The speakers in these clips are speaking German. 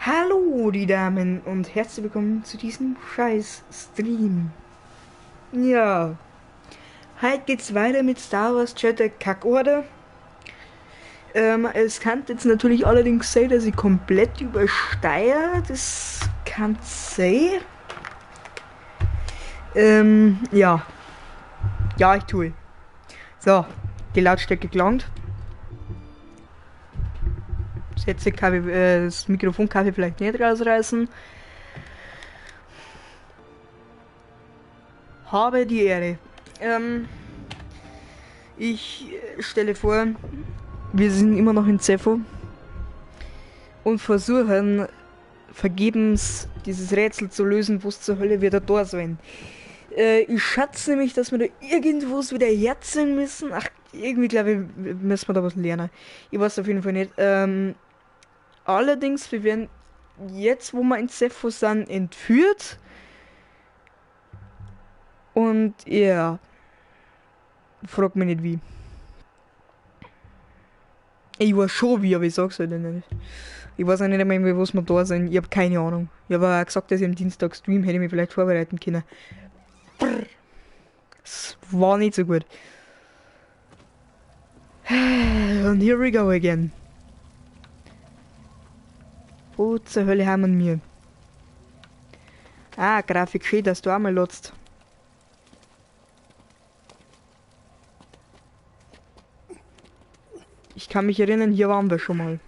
Hallo, die Damen, und herzlich willkommen zu diesem Scheiß-Stream. Ja, heute geht's weiter mit Star Wars Jedi Kackorder. Es kann jetzt natürlich allerdings sein, dass ich komplett übersteuere. Das kann sein. Ja. Ja, ich tue. So, die Lautstärke gelangt. Sätze kann ich, das Mikrofon kann ich vielleicht nicht rausreißen. Habe die Ehre. Ich stelle vor, wir sind immer noch in Zepho und versuchen vergebens dieses Rätsel zu lösen, was zur Hölle wir da sein. Ich schätze nämlich, dass wir da irgendwas wieder herziehen müssen. Ach, irgendwie glaube ich, müssen wir da was lernen. Ich weiß auf jeden Fall nicht. Allerdings, wir werden jetzt, wo wir in Zepho sind, entführt. Und ja, frag mich nicht wie. Ich weiß schon wie, aber ich sag's halt nicht. Ich weiß auch nicht einmal, was wir da sind. Ich hab keine Ahnung. Ich habe auch gesagt, dass ich am Dienstag stream, hätte ich mich vielleicht vorbereiten können. Brrr. Das war nicht so gut. Und here we go again. Wo zur Hölle haben wir mir? Ah, Grafik schön, dass du auch mal lotzt. Ich kann mich erinnern, hier waren wir schon mal.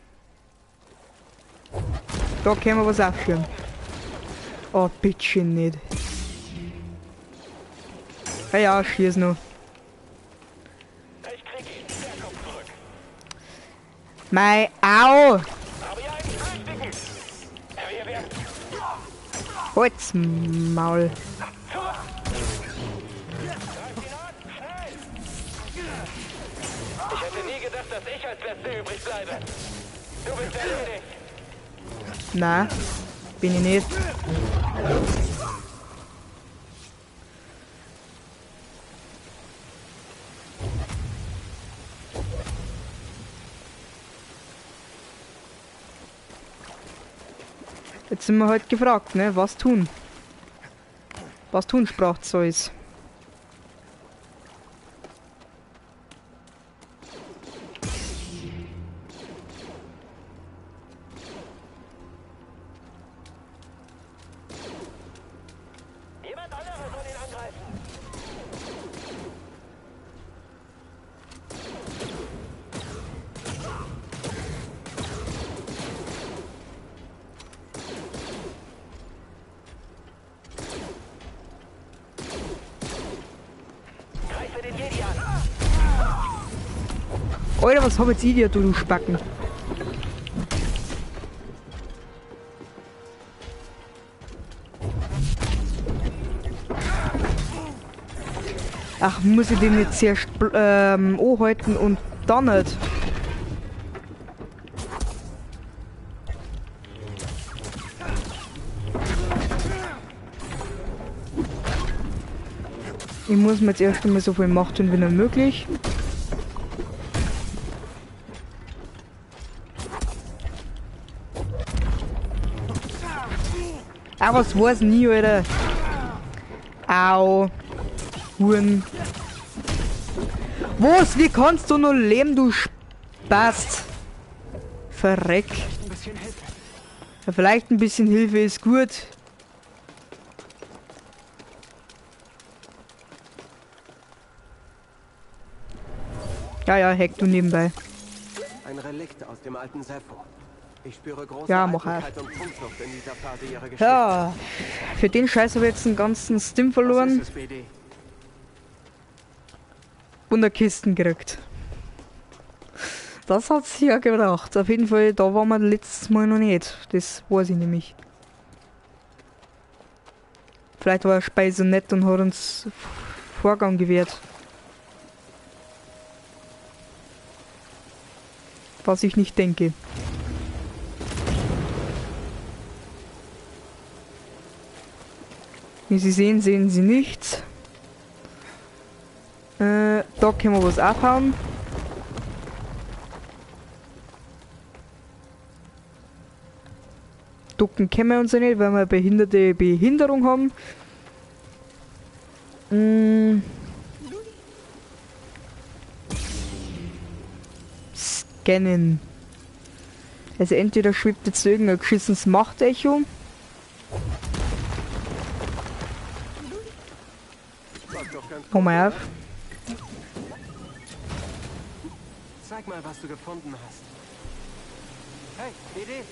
Da können wir was aufschirmen. Oh, bitte nicht. Ja, ja, schieß noch. Mei, au! Holt's Maul. Ich hätte nie gedacht, dass ich als Letzter übrig bleibe. Du bist erledigt. Na, bin ich nicht. Jetzt sind wir halt gefragt, ne? Was tun? Was tun, sprach Zeus. Jemand anderes soll ihn angreifen. Greife den Jedi an. Alter, was hab jetzt ich dir, du Spacken? Ach, muss ich den jetzt zuerst anhalten und dann nicht? Ich muss mir jetzt erst einmal so viel Macht tun wie nur möglich. Ah, was war's nie, Alter? Au. Huren. Was? Wie kannst du nur leben, du Spast? Verreck. Ja, vielleicht ein bisschen Hilfe ist gut. Ja, ja, hack du nebenbei. Ein Relikt aus dem alten Sepho. Ich spüre große Ja, mach Eitelkeit und Prunksucht in dieser Phase ihrer Geschichte. Ja, für den Scheiß habe ich jetzt einen ganzen Stim Was verloren ist es, BD? und eine Kisten gekriegt. Das hat's ja gebracht. Auf jeden Fall, da waren wir letztes Mal noch nicht. Das weiß ich nämlich. Vielleicht war er Speise nett und hat uns Vorgang gewährt. Was ich nicht denke. Wie Sie sehen, sehen Sie nichts. Da können wir was abhauen. ducken können wir uns ja nicht, weil wir behinderte Behinderung haben. Scannen. Also entweder schwebt jetzt irgendein geschissenes Machtecho. Hau mal auf. Zeig mal, was du gefunden hast. Hey, Idee!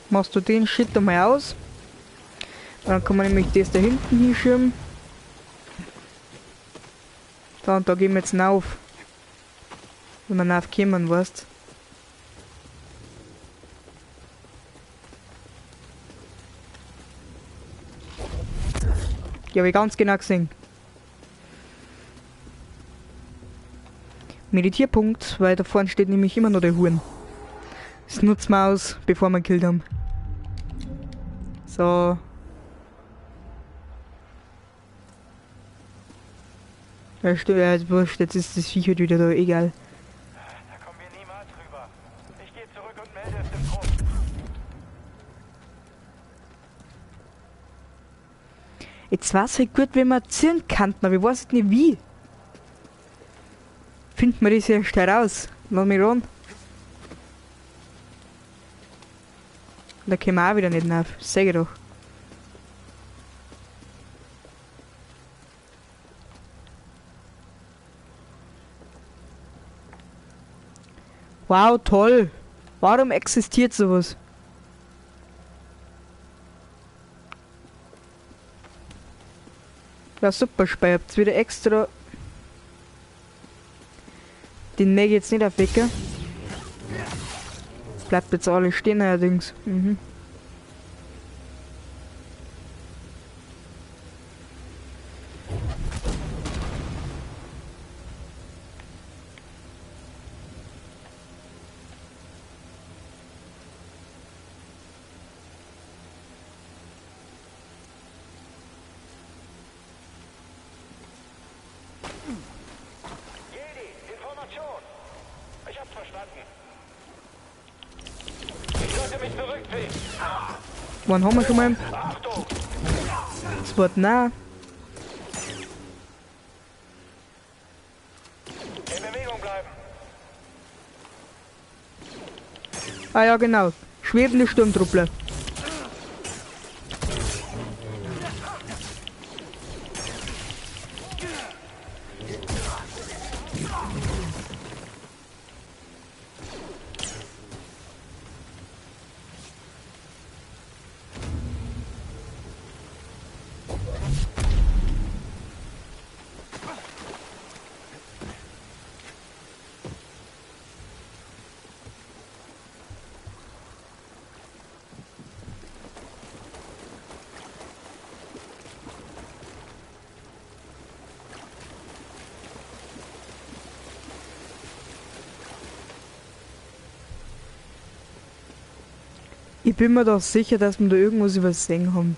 Machst du den Shit einmal aus. Dann kann man nämlich das da hinten hinschieben. Da und da gehen wir jetzt rauf. Wenn wir raufkommen, weißt. Die habe ich ganz genau gesehen. Meditierpunkt, weil da vorne steht nämlich immer noch der Huhn. Das nutzen wir aus, bevor wir ihn gekillt haben. So. Ja, stimmt, ja, wurscht, jetzt ist das Viech halt wieder da, egal. Da kommen wir niemals rüber. Ich gehe zurück und melde es dem Trupp. Jetzt war es halt gut, wenn man ziehen kann, aber ich weiß nicht wie. Findet man das erst heraus? Lass mich ran. Da können wir auch wieder nicht rauf, sag ich doch. Wow, toll. Warum existiert sowas? Ja, super, Spei. Habt's wieder extra. Den mag ich jetzt nicht aufwecken. Bleibt jetzt alles stehen allerdings. Jedi, Information. Ich hab's verstanden. Ich sollte mich zurückziehen. Wann haben wir schon mal? Achtung! Das Wort nah. In Bewegung bleiben. Ah ja, genau. Schwebende Sturmtruppler. Ich bin mir doch sicher, dass wir da irgendwas übersehen haben.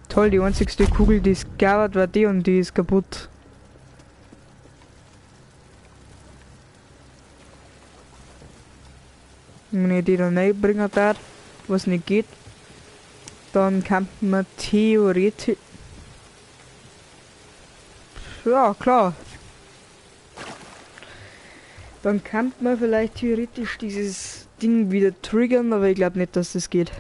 Toll, die einzigste Kugel, die es gab, war die und die ist kaputt. Wenn ich die da reinbringen darf, was nicht geht, dann kann man theoretisch... Ja, klar. Dann kann man vielleicht theoretisch dieses Ding wieder triggern, aber ich glaube nicht, dass das geht.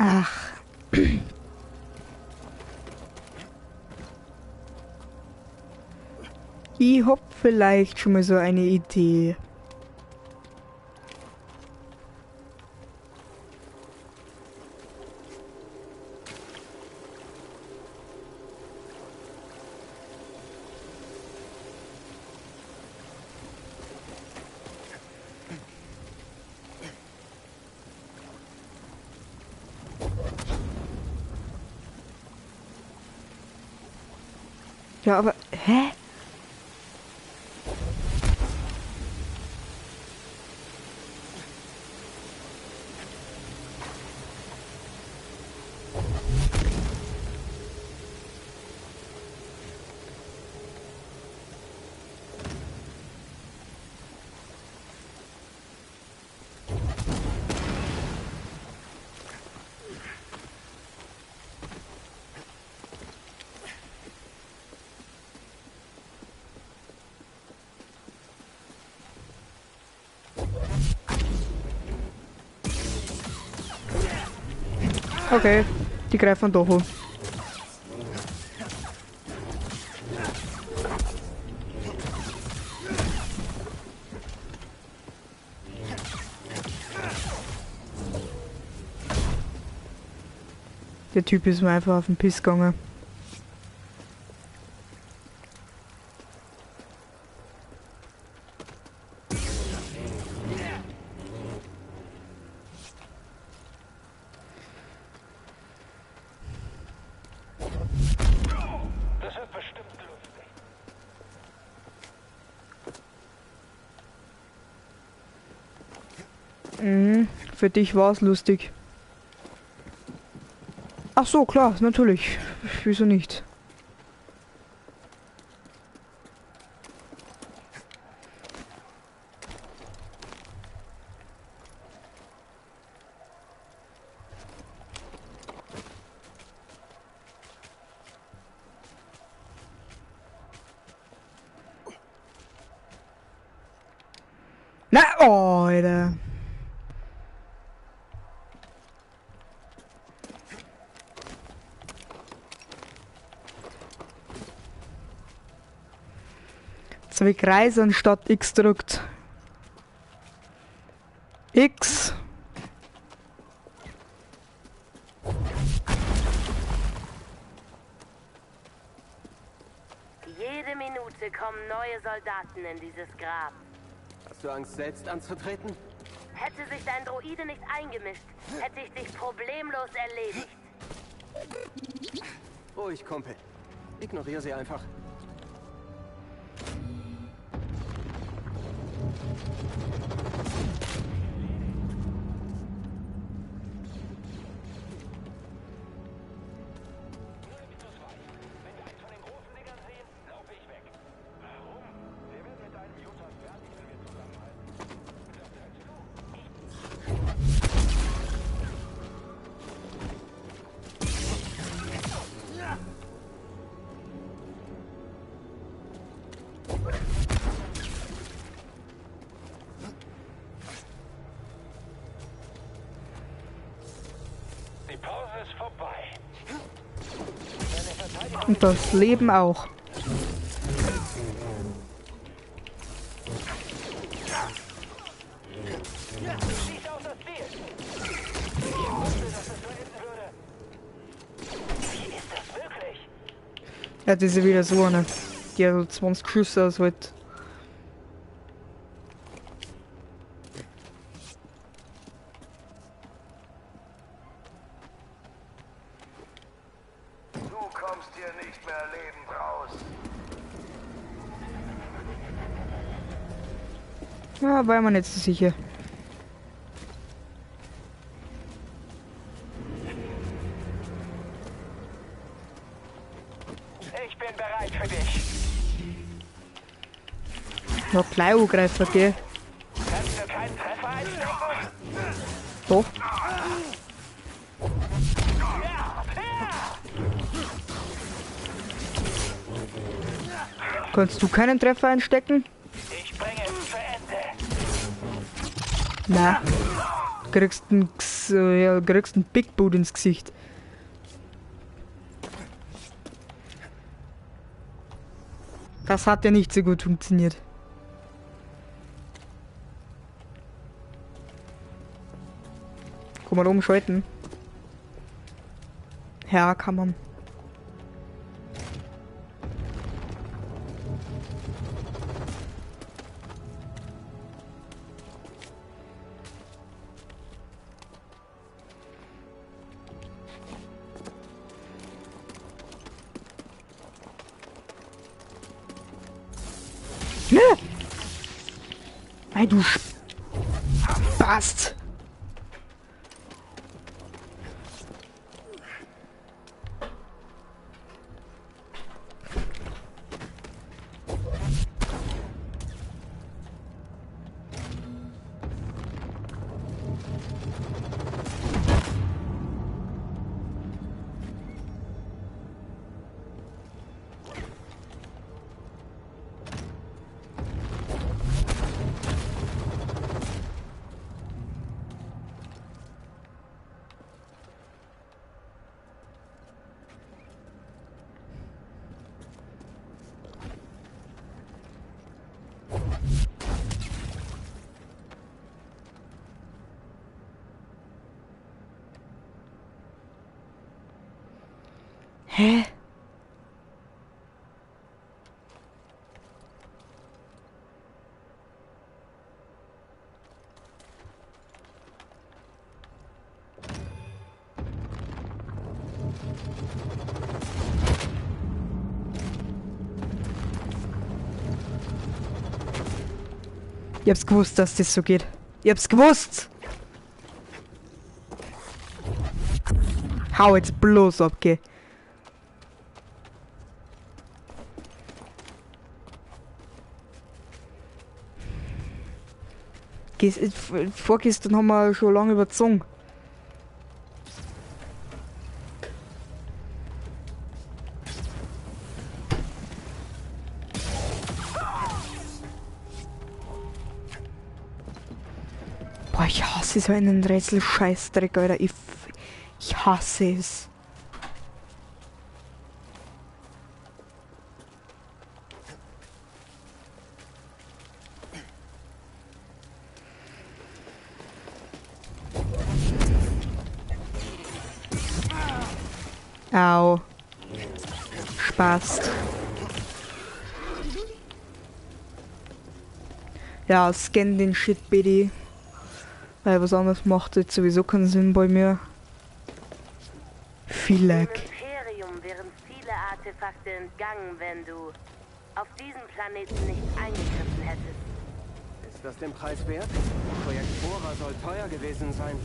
Ach. Ich hab vielleicht schon mal so eine Idee. Ja, aber... Hä? Okay, die greifen doch an. Der Typ ist mir einfach auf den Piss gegangen. Das wird bestimmt lustig. Mhm, für dich war's lustig. Ach so, klar, natürlich. Wieso nicht? Na, oh, Alter. Jetzt habe ich Kreis anstatt X gedrückt. X. Jede Minute kommen neue Soldaten in dieses Grab. Hast du Angst, selbst anzutreten? Hätte sich dein Droide nicht eingemischt, hätte ich dich problemlos erledigt. Ruhig, Kumpel. Ignoriere sie einfach. Die Pause ist vorbei. Und das Leben auch. Schieß auf das Ziel. Ich wusste, dass es so enden würde. Wie ist das möglich? Ja, das ist ja wieder so eine. Die hat so 20 Schüsse aus halt. Du kommst hier nicht mehr lebend raus. Ja, war mir nicht so sicher. Ich bin bereit für dich. Noch gleich angreifen, gell? Kannst du keinen Treffer einstecken? Doch. Kannst du keinen Treffer einstecken? Ich bringe es zu Ende. Na. Kriegst einen Big Boot ins Gesicht. Das hat ja nicht so gut funktioniert. Kann man umschalten? Ja, kann man. Ne! Nein, du Spast! Hä? Ich hab's gewusst, dass das so geht. Ich hab's gewusst! Hau jetzt bloß ab, geh. Vorgestern haben wir schon lange überzogen. Boah, ich hasse so einen Rätsel-Scheißdreck, Alter. Ich hasse es. Au. Spaß. Ja, scan den Shit, bitte. Weil was anderes macht jetzt sowieso keinen Sinn bei mir. Viel Lag. Dem Imperium wären viele Artefakte entgangen, wenn du auf diesem Planeten nicht eingegriffen hättest. Ist das den Preis wert? Projekt Bohrer soll teuer gewesen sein.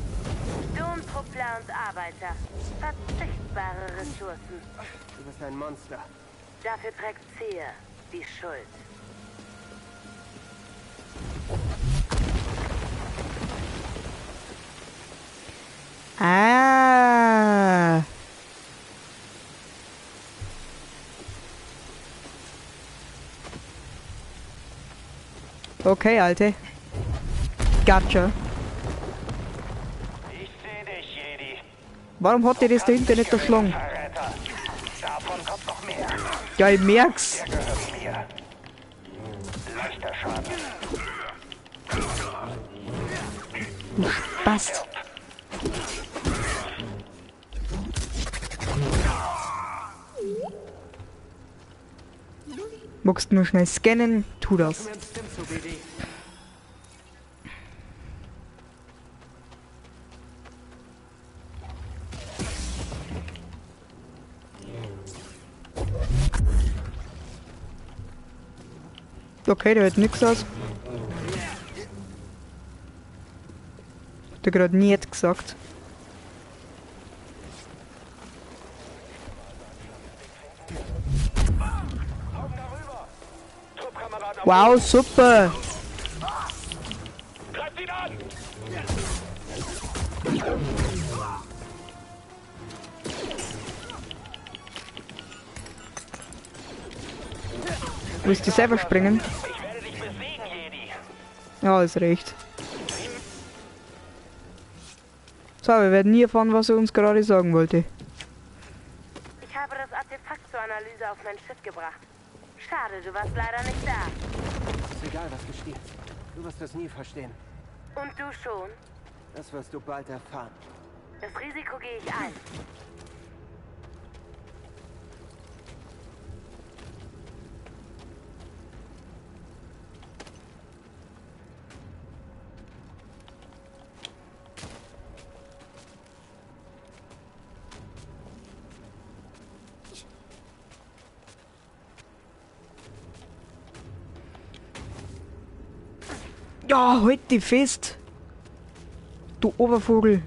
Sturmtruppler und Arbeiter. Verzichtbare Ressourcen. Du bist ein Monster. Dafür trägt Seer die Schuld. Ah. Okay, Alte. Gotcha. Ich seh dich, Jedi. Warum hat dir das da hinten nicht erschlagen? Verräter. Davon kommt noch mehr. Ja, ich merk's. Der gehört mir. Leichter Schaden. Passt. Magst nur schnell scannen? Tu das. Mir stimmt so, BD. Okay, der hat nix aus. Hat er gerade nicht gesagt. Wow, super! Greift ihn an! Willst du selber springen? Ich werde dich besiegen, Jedi. Ja, ist recht. So, wir werden nie erfahren, was er uns gerade sagen wollte. Ich habe das Artefakt zur Analyse auf mein Schiff gebracht. Schade, du warst leider nicht da. Ist egal, was du stiehlst. Du wirst das nie verstehen. Und du schon? Das wirst du bald erfahren. Das Risiko gehe ich ein. Ja, halt dich fest. Du Obervogel.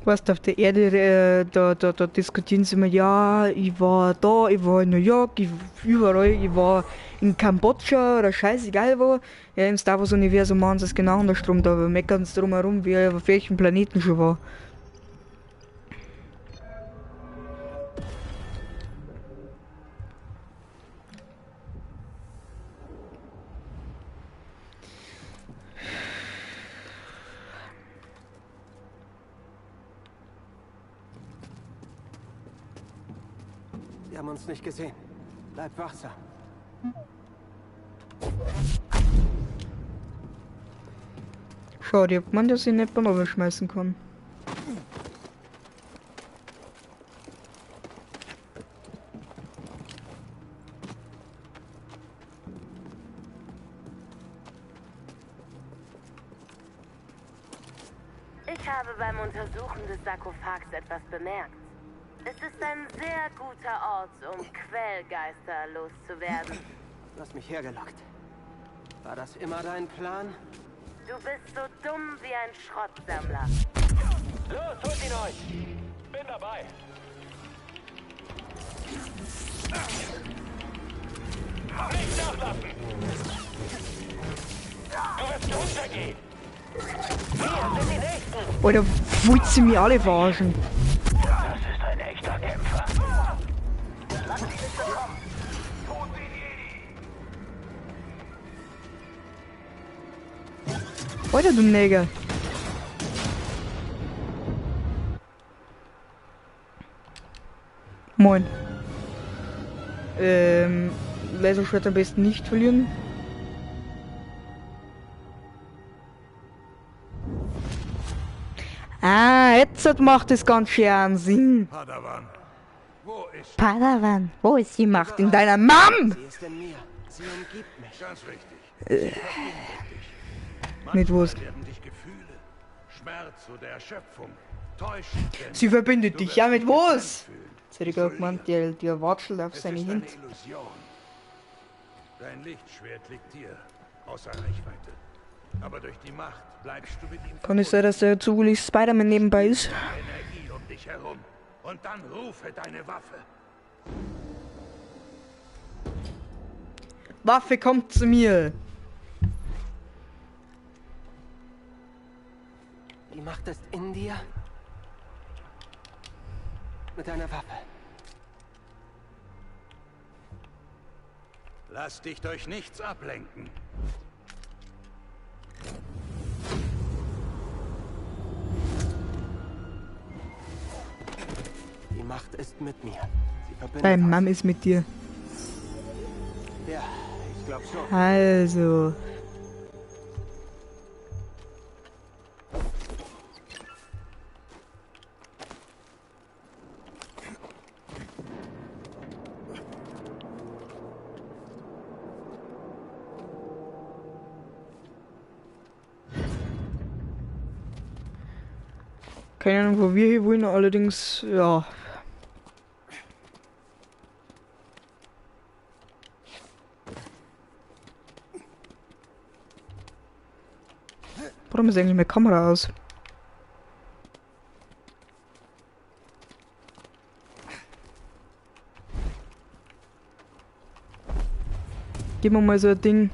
Weißt du, auf der Erde, da diskutieren sie immer, ja, ich war da, ich war in New York, überall, ich war in Kambodscha oder scheißegal wo. Ja, im Star Wars Universum machen sie es genau andersrum, da meckern sie drum herum, wie er auf welchem Planeten schon war. Sie haben uns nicht gesehen. Bleib wachsam. Schade, ich hab gemeint, dass ich nicht beim Oben schmeißen kann. Ich habe beim Untersuchen des Sarkophags etwas bemerkt. Es ist ein sehr guter Ort, um Quellgeister loszuwerden. Du hast mich hergelockt. War das immer dein Plan? Du bist so dumm wie ein Schrottsammler. Los, holt ihn euch! Bin dabei! Nicht nachlassen! Du wirst untergehen! Wir sind die Nächsten! Alter, wollt sie mich alle verarschen? Das ist ein echter Kämpfer. Lass ihn nicht bekommen. Tod den Jedi. Alter, du Neger. Moin. Laserschwert am besten nicht verlieren. Ah, jetzt macht es ganz schön Sinn. Padawan, wo ist... Padawan, wo ist die Macht? In deiner Mom! Sie ist in mir. Sie umgibt mich. Ganz richtig. Sie verbindet dich. Nicht wurscht. Werden dich Gefühle, Schmerz oder Erschöpfung täuschen. denn Sie verbindet du dich ja wirst mit was? fühlen. Jetzt hätte ich gerade gemeint, der watschelt auf Es seine ist eine Hände. Illusion. Dein Lichtschwert liegt dir, außer Reichweite. Aber durch die Macht bleibst du mit ihm Kann es sein, dass der zugelig Spider-Man nebenbei ist? Energie um dich herum. Und dann rufe deine Waffe. Waffe kommt zu mir! Die Macht ist in dir. Mit deiner Waffe. Lass dich durch nichts ablenken. Die Macht ist mit mir. Sie verbindet Deine uns. Mom ist mit dir. Ja, ich glaube schon. Also. Keine Ahnung, wo wir hier wollen, allerdings, ja. Warum ist eigentlich meine Kamera aus? Gib mir mal so ein Ding.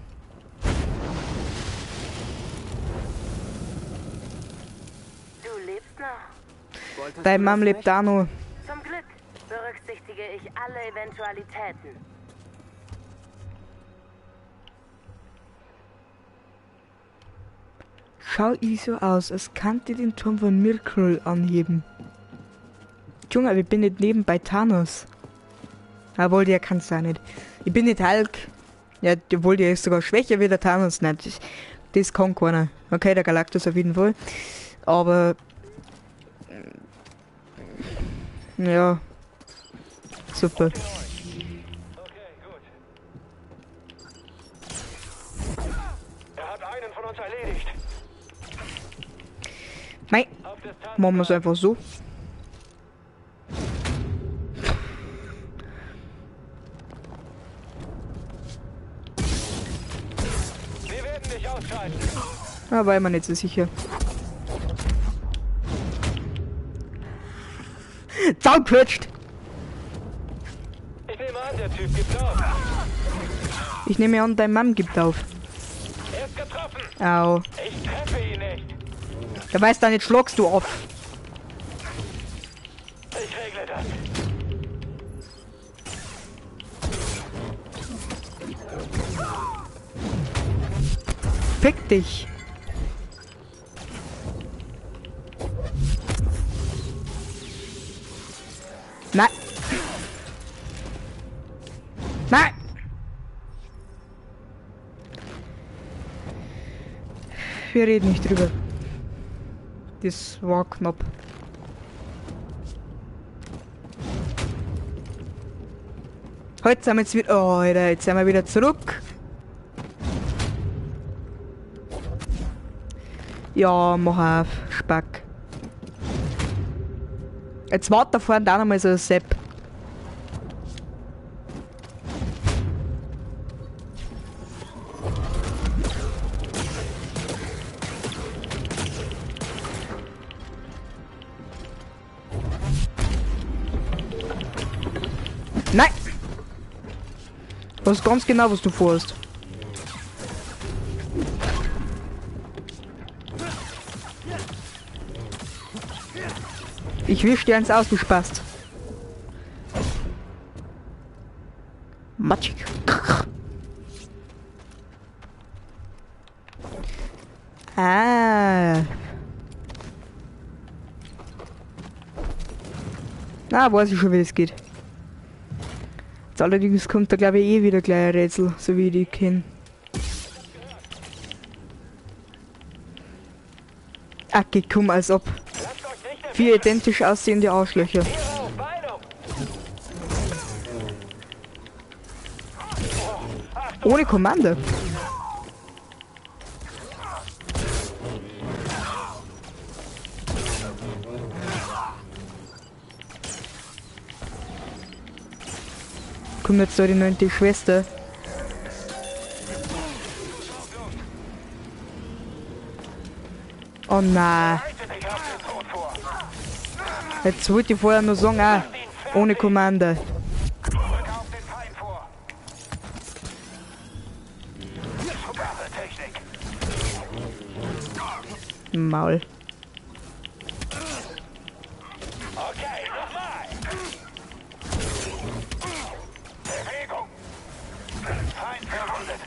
Du lebst noch? Wolltest Deine du Mom das lebt nicht? da noch. Zum Glück berücksichtige ich alle Eventualitäten. Schau ich so aus, als könnte ich den Turm von Myrkul anheben. Junge, aber ich bin nicht nebenbei Thanos. Obwohl, der kann's auch nicht. Ich bin nicht Hulk. Ja, obwohl der ist sogar schwächer wie der Thanos. Nein, das kann keiner. Okay, der Galactus auf jeden Fall. Aber... Ja. Super. Okay, gut. Er hat einen von uns erledigt. Mei, Auf Distanz. machen wir es einfach so. Wir werden dich ausschalten. Da war ich mir nicht so sicher. Zaunquetscht! Ich nehme an, der Typ gibt auf. Ich nehme an, dein Mom gibt auf. Er ist getroffen. Au. Ich treffe ihn nicht. Der weiß da nicht, schlagst du auf. Ich regle das. Fick dich. Nein. Nein. Wir reden nicht drüber. Das war knapp. Heute sind wir jetzt wieder... Oh, Alter, jetzt sind wir wieder zurück. Ja, mach auf, Spack. Jetzt wart da vorne auch nochmal so ein Sepp. Nein! Du weißt ganz genau, was du vorhast. Ich wisch dir eins aus, du Spast. Matschig. Ah. Na, weiß ich schon, wie das geht. Jetzt allerdings kommt da, glaube ich, eh wieder gleich ein Rätsel, so wie ich die kenne. Ach, komm, als ob. Vier identisch aussehende Arschlöcher. Ohne Kommando. Kommt jetzt da die 9. Schwester. Oh nein. Jetzt wollte ich vorher nur sagen, ah, ohne Kommando. Maul. Okay, nochmal. Bewegung. Feind verwundet.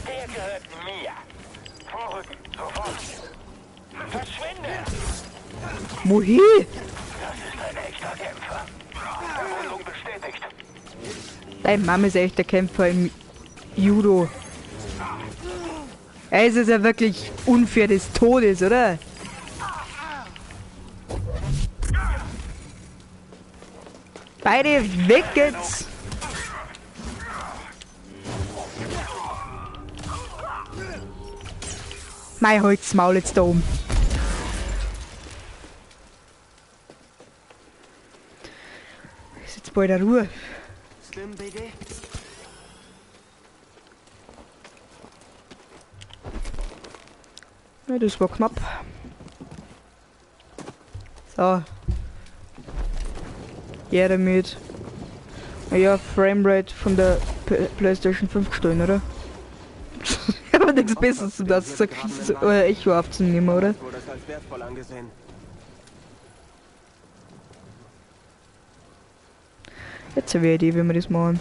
Der gehört mir. Vorrücken, sofort. Verschwinde. Wohin? Das ist ein echter Kämpfer. Verwundung bestätigt. Deine Mama ist echt der Kämpfer im Judo. Es ist ja wirklich unfair des Todes, oder? Beide weg jetzt! Mein Holzmaul jetzt da oben. bald eine Ruhe. Slim, BD? Ja, das war knapp. So. Ja, damit. Ja, Framerate von der PlayStation 5 gestohlen, oder? Aber nichts Besseres zu das, so Echo aufzunehmen, oder? Wurde das als wertvoll angesehen. Jetzt habe ich eine Idee, wie wir das machen.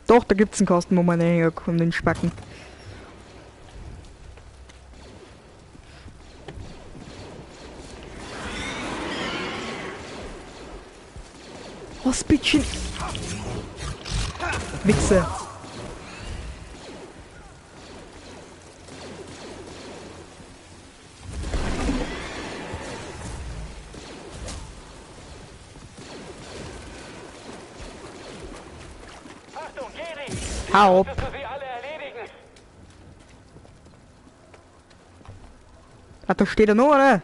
Doch, da gibt's einen Kasten, wo man reinhängen kann, den Spacken. Was, Bitchen? Wichser. Achtung, Geri! Hau ab. Wirst du sie alle erledigen? Ah, da steht er noch, oder?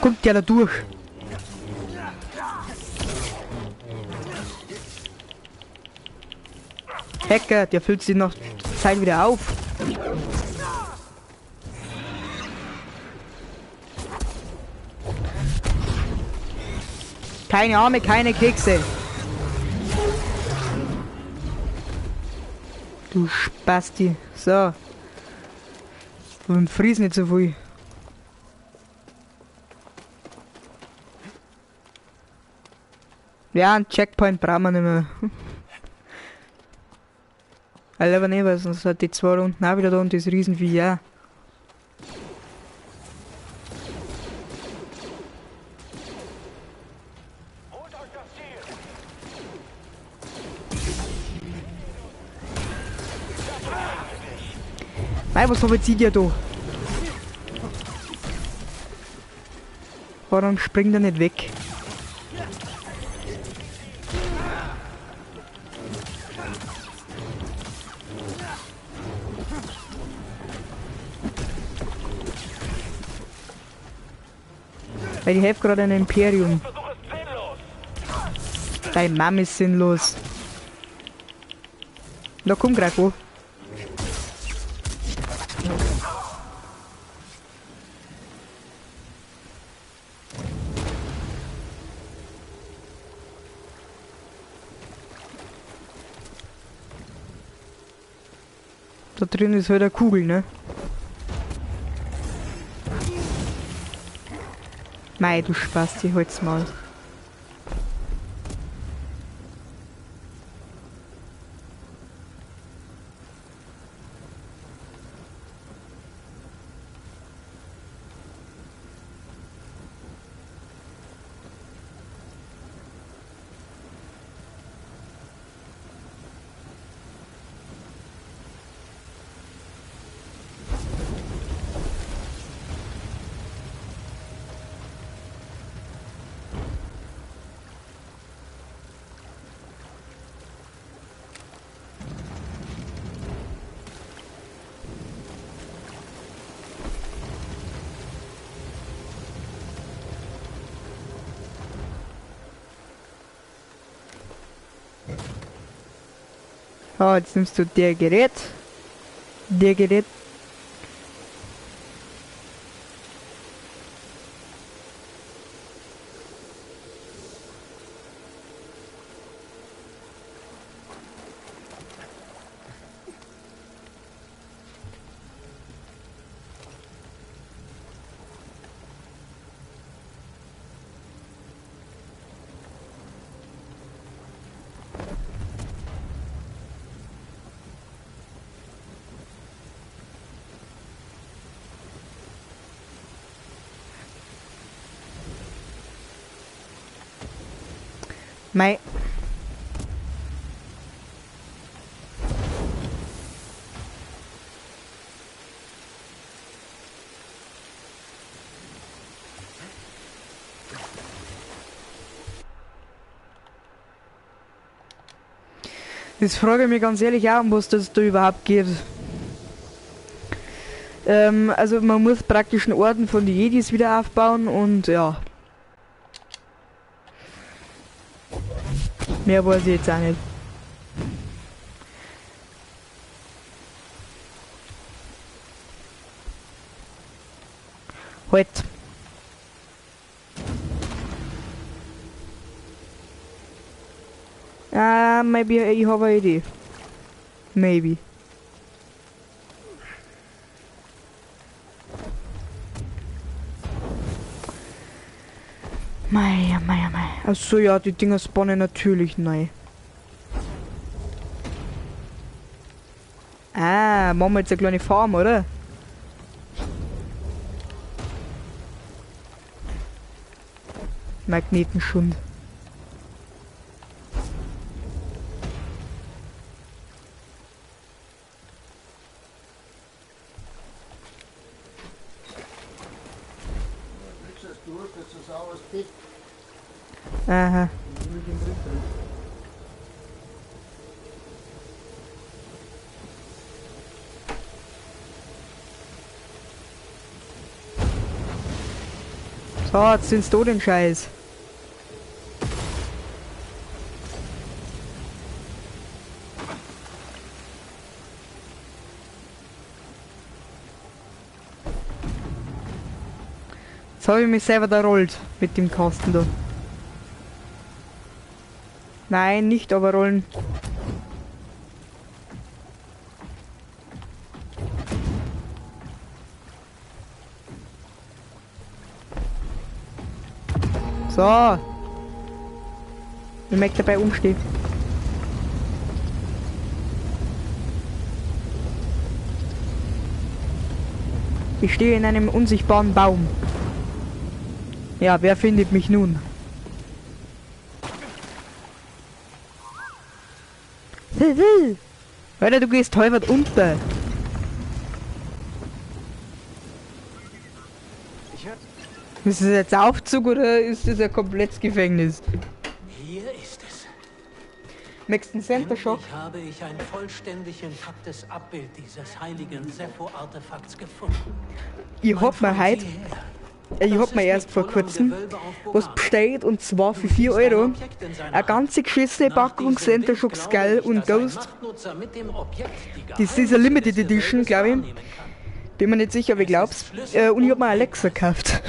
Kommt ja da durch. Hacker, der füllt sich nach Zeit wieder auf. Keine Arme, keine Kekse. Du Spasti. So. Und fries nicht so viel. Ja, ein Checkpoint brauchen wir nicht mehr. Aber nicht, weil sonst hat die zwei Runden auch wieder da und das Riesenvieh, ja. Holt euch das Ziel! Nein, was habe ich da? Warum springt er nicht weg? Weil ich helfe gerade ein Imperium. Versuch ist sinnlos! Dein Mom ist sinnlos. Na komm, greif wo. Da drin ist halt eine Kugel, ne? Mei, du Spasti, halt's mal. So, jetzt nimmst du der Gerät. Der Gerät. Mei. Das frage ich mich ganz ehrlich auch, um was das da überhaupt geht. Also man muss praktisch einen Orden von den Jedis wieder aufbauen und ja. Mehr weiß ich jetzt auch nicht. Halt. Maybe ich habe eine Idee. Maybe. Mei. Achso, ja, die Dinger spawnen natürlich neu. Machen wir jetzt eine kleine Farm, oder? Magnetenschund. Aha. So, jetzt sind's da den Scheiß. Jetzt habe ich mich selber da rollt mit dem Kasten da. Nein, nicht überrollen. So. Ich möchte dabei umstehen. Ich stehe in einem unsichtbaren Baum. Ja, wer findet mich nun? Alter, du gehst halbert unter. Ist das jetzt Aufzug oder ist das ein komplettes Gefängnis? Hier ist es. Nächsten Center Shock. Endlich habe ich ein vollständig intaktes Abbild dieses heiligen Sepho-Artefakts gefunden. Ich hab mir heute, ich hab mir erst vor kurzem was bestellt und zwar für 4 Euro. Eine ganze geschissene Packung Center Shock Skull und Ghost. Das ist eine Limited Edition, glaube ich. Bin mir nicht sicher, aber ich glaub's. Und ich hab mir Alexa gekauft.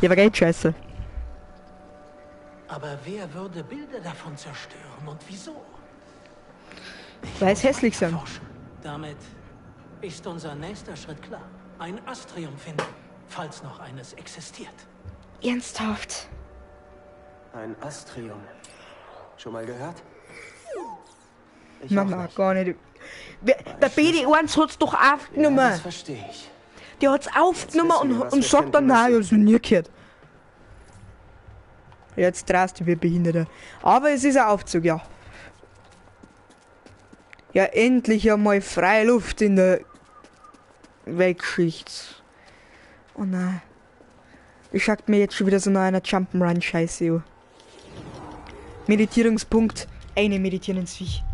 Ja, aber Geld scheiße. Aber wer würde Bilder davon zerstören und wieso? Weil es hässlich sind. Damit ist unser nächster Schritt klar. Ein Astrium finden, falls noch eines existiert. Ernsthaft. Ein Astrium. Schon mal gehört? Ich Na, auch na, nicht. gar nicht. Der BD1 hat's doch Ja, aufgenommen. das verstehe ich. Der hat's aufgenommen wissen wir, was und wir sagt dann, finden nein, ich müssen. hab's noch nie gehört. Jetzt traust du wie Behinderte. Aber es ist ein Aufzug, ja. Ja, endlich einmal freie Luft in der Weltgeschichte. Oh nein. Ich schaut mir jetzt schon wieder so nach einer Jump'n'Run-Scheiße an. Meditierungspunkt. Eine meditieren ins Viech.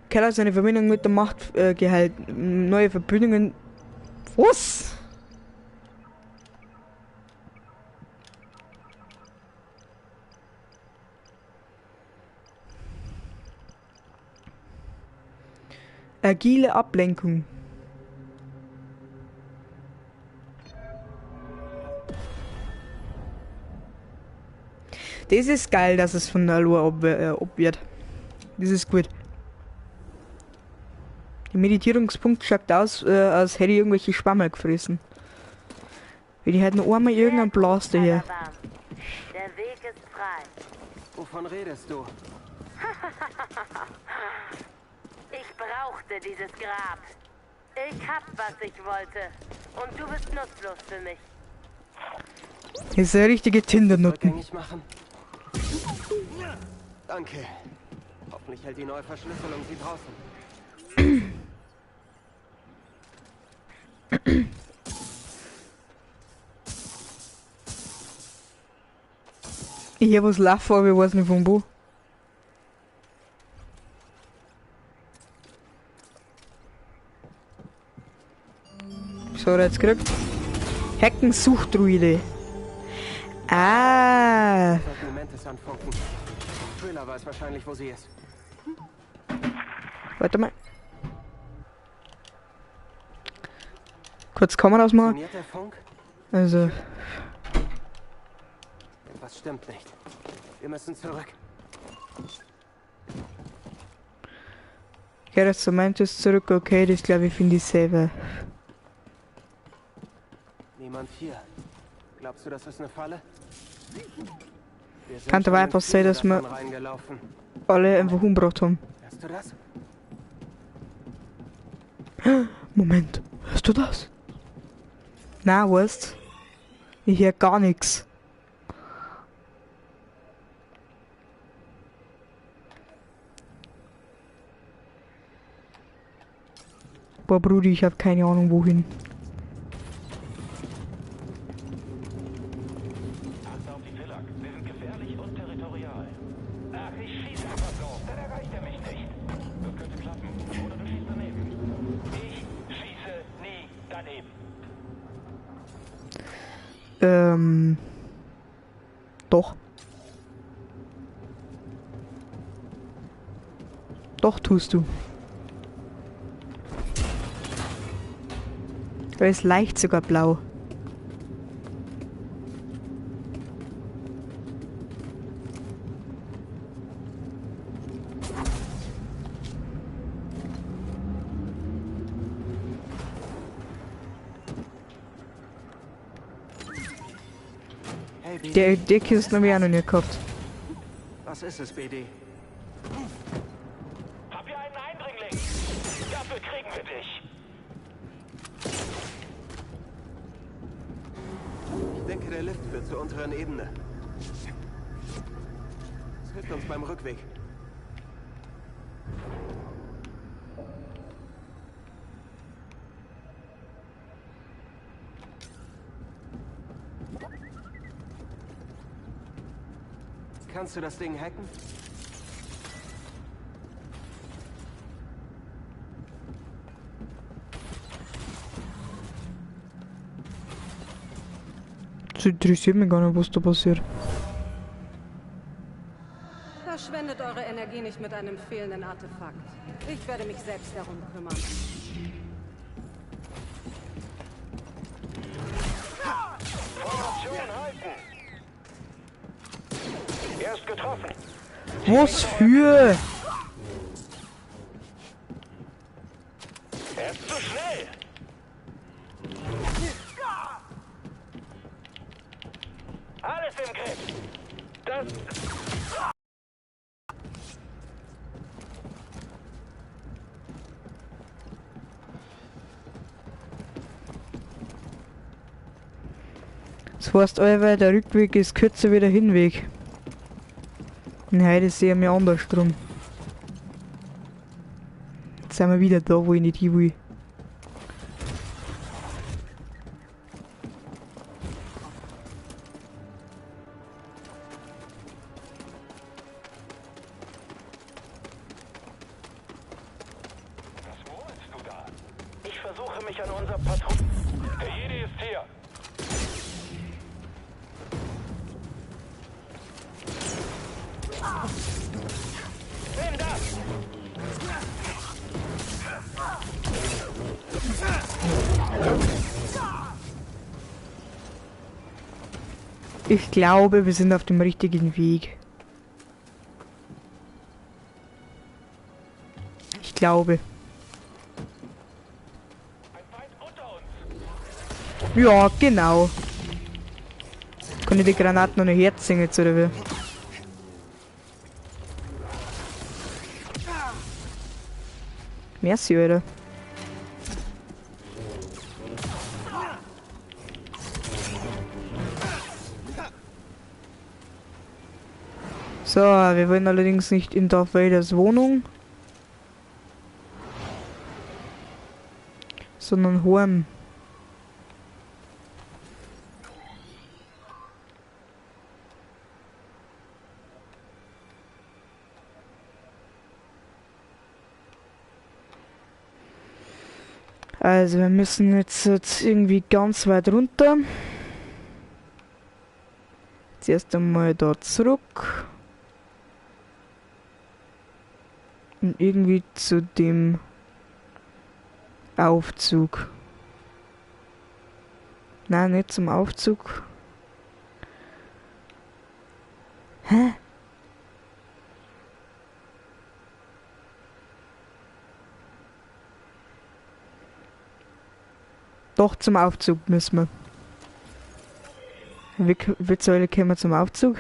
Keller seine Verbindung mit der Macht gehalten. Neue Verbindungen. Was? Agile Ablenkung. Das ist geil, dass es von der Lore ab wird. Das ist gut. Der Meditierungspunkt schaut aus, als hätte ich irgendwelche Schwammel gefressen. Wie die hätten einmal irgendeinen Blaster hier. Der Weg ist frei. Wovon redest du? Ich brauchte dieses Grab. Ich hab, was ich wollte. Und du bist nutzlos für mich. Das ist eine richtige Tinder-Nutten. Rückgängig machen? Danke. Hoffentlich hält die neue Verschlüsselung sie draußen. Ich hab was laufen, aber ich weiß nicht von wo. Was hat er jetzt gekriegt? Heckensuchtruide. Ah. Sollten die Mantis anfunken. Thriller weiß wahrscheinlich, wo sie ist. Warte mal. Kurz Kamera ausmachen. Funktioniert der Funk? Also, Was stimmt nicht. Wir müssen zurück. okay, das meint es zurück. Okay, das glaube ich finde ich selber. Niemand hier. Glaubst du, das ist eine Falle? Wir sind Kann schon aber in einfach sein, viele dass wir davon reingelaufen. alle einfach umgebracht haben. Hörst du das? Moment, hörst du das? Na, weißt, ich höre gar nichts. Boah, Brudi, ich habe keine Ahnung wohin. Achte auf die Villak. Sie sind gefährlich und territorial. Ach, ich schieße einfach so. Dann erreicht er mich nicht. Das könnte klappen. Oder du schießt daneben. Ich schieße nie daneben. Doch. Doch tust du. Er ist leicht sogar blau. Hey, BD. Der Kiste haben wir auch noch nicht gehabt. Was ist es, BD? Hab hier einen Eindringling. Dafür kriegen wir dich. Ich denke, der Lift führt zur unteren Ebene. Das hilft uns beim Rückweg. Kannst du das Ding hacken? Das interessiert mich gar nicht, was da passiert. Verschwendet eure Energie nicht mit einem fehlenden Artefakt. Ich werde mich selbst darum kümmern. Formation halten. Er ist getroffen. Was für? Er ist zu schnell. Alles im Griff. Das... Das heißt, Alter, der Rückweg ist kürzer wie der Hinweg. Und heute sehen wir anders drum. Jetzt sind wir wieder da, wo ich nicht hin will. Was murmelst du da? Ich versuche mich an unser Patrouille... Der Jedi ist hier. Nimm das! Ich glaube, wir sind auf dem richtigen Weg. Ich glaube. Ein Feind unter uns. Ja, genau. Kann ich die Granaten noch nicht herzingen jetzt, oder wie? Merci, Alter. So, wir wollen allerdings nicht in Darth Vaders Wohnung, sondern heim. Also wir müssen jetzt irgendwie ganz weit runter. Zuerst einmal da zurück. Und irgendwie zu dem Aufzug. Nein, nicht zum Aufzug. Hä? Doch, zum Aufzug müssen wir. Wie zur Hölle kommen wir zum Aufzug?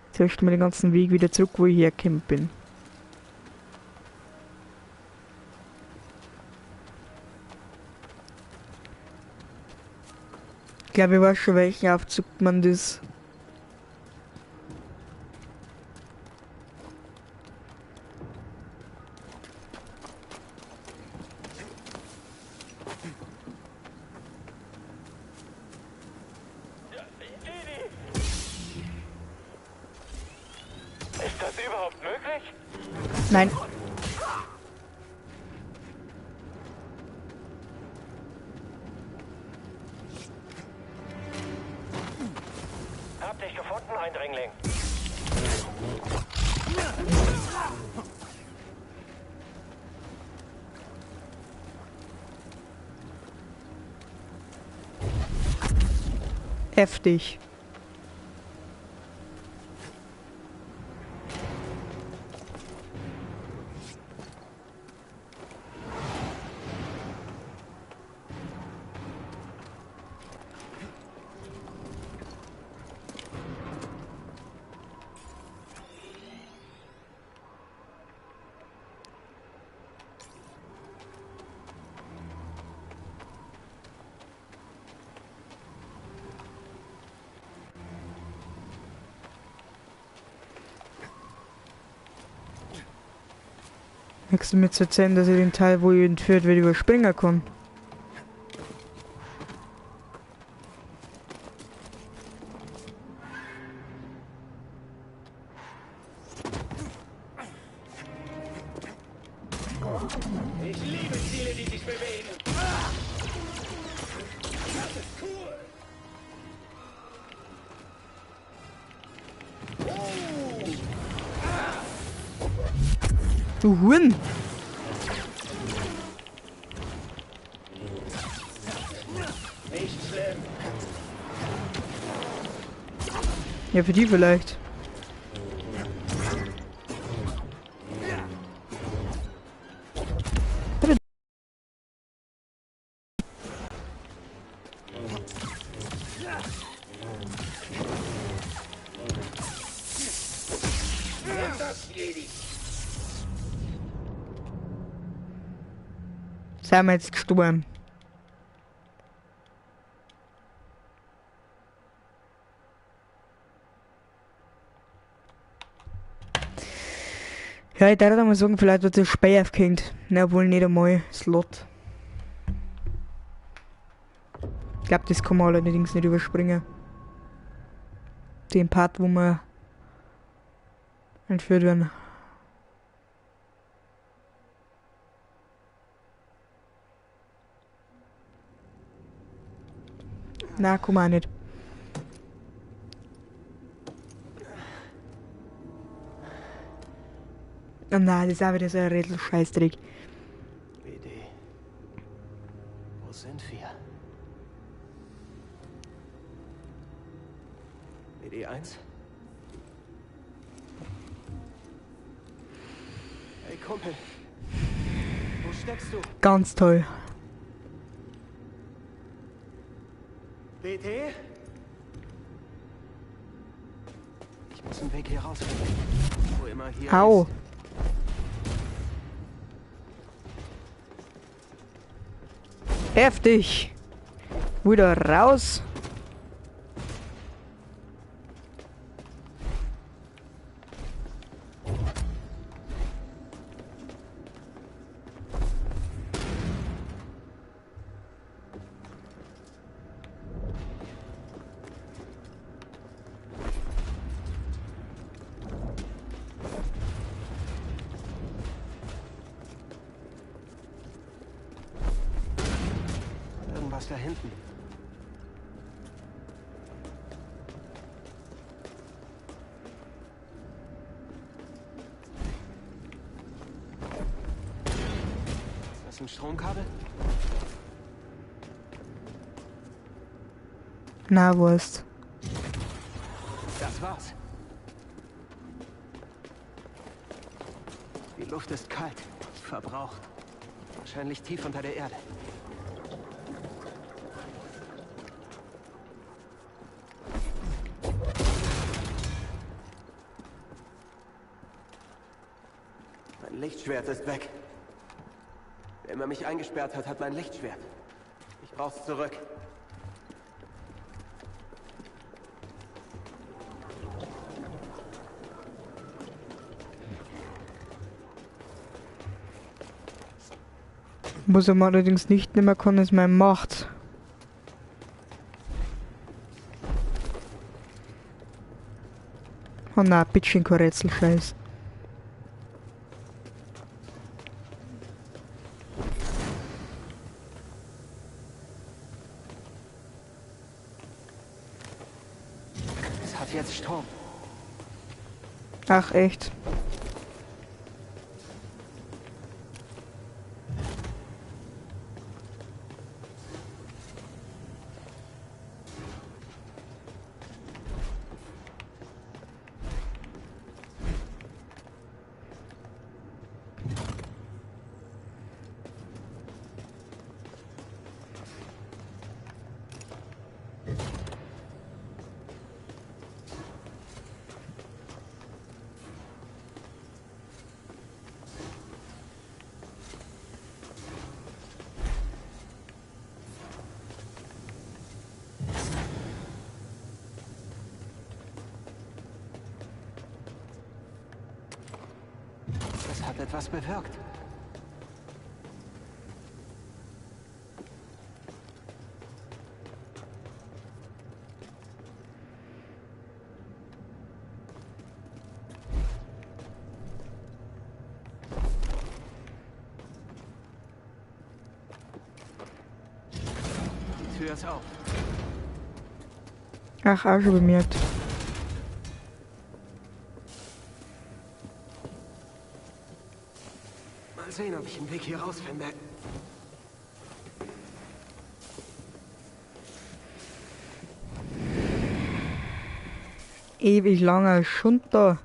Jetzt richten wir den ganzen Weg wieder zurück, wo ich hergekommen bin. Ich glaube, ich weiß schon, welchen Aufzug man das. Ist das überhaupt möglich? Nein. Hab dich gefunden, Eindringling. Heftig. Nächstes mir zu erzählen, dass ich den Teil, wo ich entführt werde, überspringen kann. Ich liebe Ziele, die sich bewegen. Das ist cool. Du Huhn! Nicht schlimm. Ja, für die vielleicht. Sind wir jetzt gestorben? Ja, ich darf mal sagen, vielleicht wird das Speer aufgehängt. Na, wohl nicht einmal Slot. Ich glaube, das kann man allerdings nicht überspringen. Den Part, wo wir entführt werden. Na, komm auch nicht. Oh nein, das ist auch wieder so ein Rätsel-Scheißdreck. BD. Wo sind wir? BD 1? Hey Kumpel. Wo steckst du? Ganz toll. BD? Ich muss einen Weg hier rausfinden. Wo immer hier Au. ist. Heftig. Wieder raus. ist da hinten. Ist das ein Stromkabel? Na, Wurst. Das war's. Die Luft ist kalt, verbraucht. Wahrscheinlich tief unter der Erde. Mein Lichtschwert ist weg. Wer immer mich eingesperrt hat, hat mein Lichtschwert. Ich brauch's zurück. Was er allerdings nicht mehr kann, ist meine Macht. Oh na, bitte kein Rätselscheiß. Es hat jetzt Strom. Ach echt. Das hat etwas bewirkt. Die Tür ist auf. Ach, auch schon bemerkt. Mal sehen, ob ich einen Weg hier rausfinde. Ewig langer Schund da.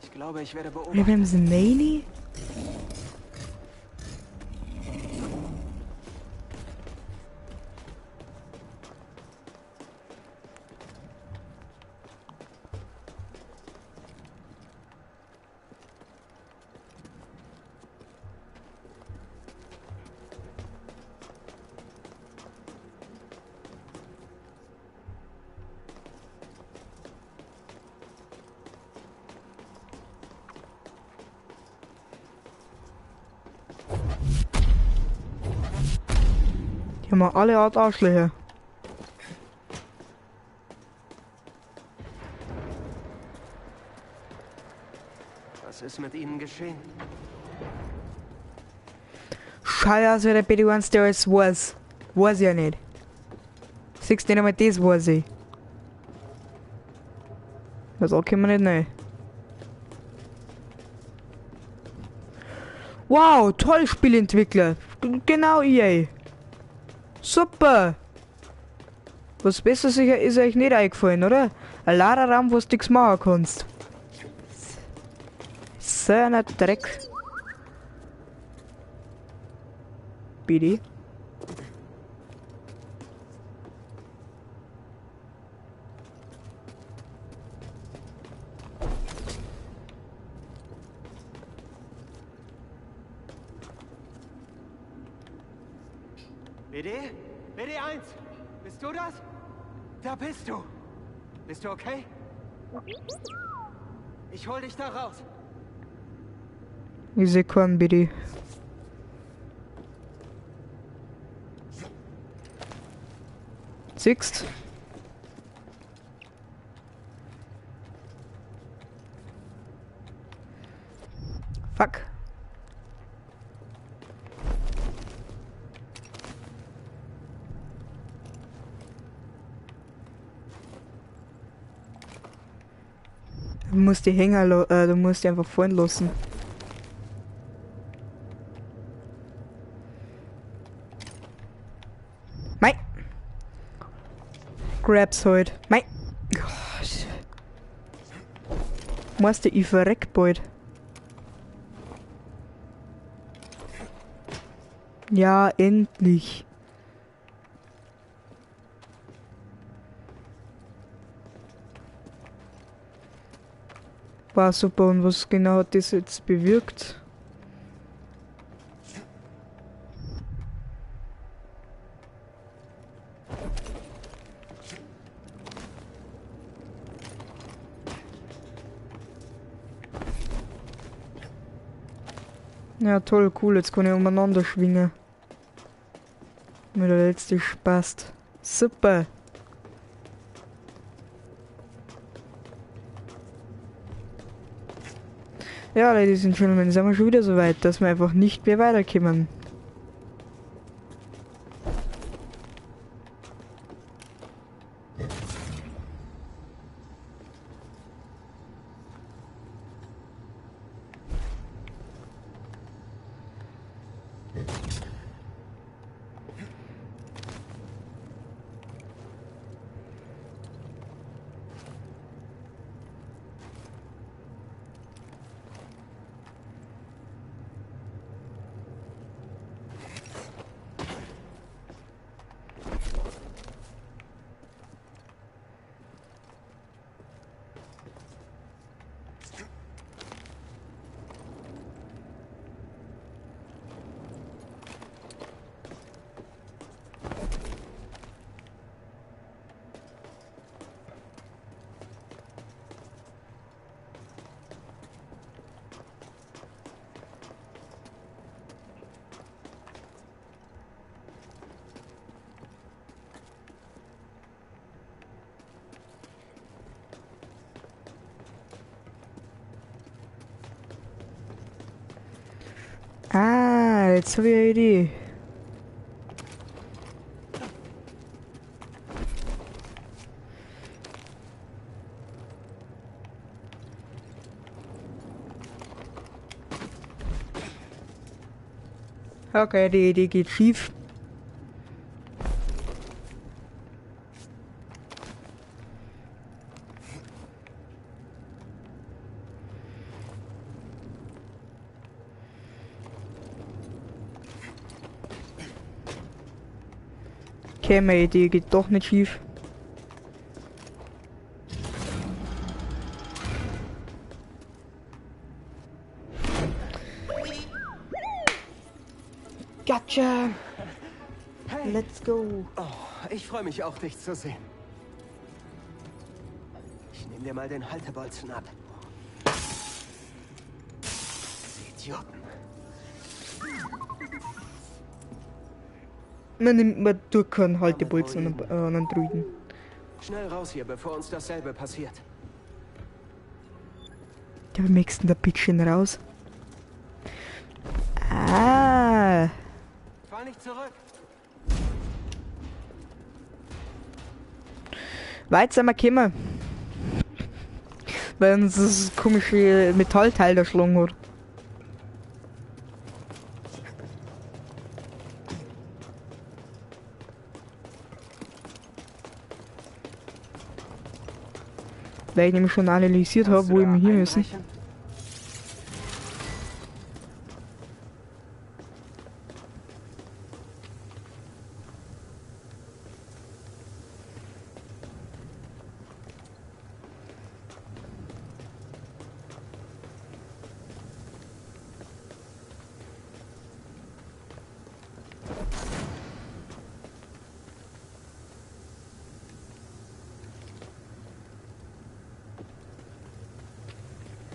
Ich glaube, ich werde Wir beobachtet. haben sie Nani? Die haben alle Art Arschlöcher. Was ist mit ihnen geschehen? Schau aus wie der Betty Once der alles weiß. Weiß ich ja nicht. Siehst du nicht einmal das weiß ich. Das auch können wir nicht rein. Wow, toll Spielentwickler. Genau EA. Super. Was besser sicher ist euch nicht eingefallen, oder? Ein Laderaum, wo du nichts machen kannst. So ein Dreck. Bitte. BD? BD1! Bist du das? Da bist du! Bist du okay? Ich hol dich da raus! Ich seh keinen, bitte. Siehst? Fuck. Du musst die du musst die einfach fallen lassen. Mei! Grab's halt. Mei! Gott. Meinst du, ich verreck bald? Ja, endlich. War super, und was genau hat das jetzt bewirkt? Ja toll, cool, jetzt kann ich umeinander schwingen. Mir der letzte passt. Super. Ja, Ladies and Gentlemen, sind wir schon wieder so weit, dass wir einfach nicht mehr weiterkommen. Ah, jetzt habe ich eine Idee. Okay, die Idee geht schief. Okay, meine Idee geht doch nicht schief. Gotcha! Let's go! Oh, ich freue mich auch, dich zu sehen. Ich nehme dir mal den Haltebolzen ab. Diese Idioten. Man nimmt mal durch keinen Haltebolzen an einen Druiden. Schnell raus hier, bevor uns dasselbe passiert. Ja, wie möchtest du denn da Bitchen raus? Ah! Fahr nicht zurück! Weit sind wir gekommen. Weil uns das komische Metallteil erschlagen hat. Weil ich nämlich schon analysiert habe, wo wir hier müssen.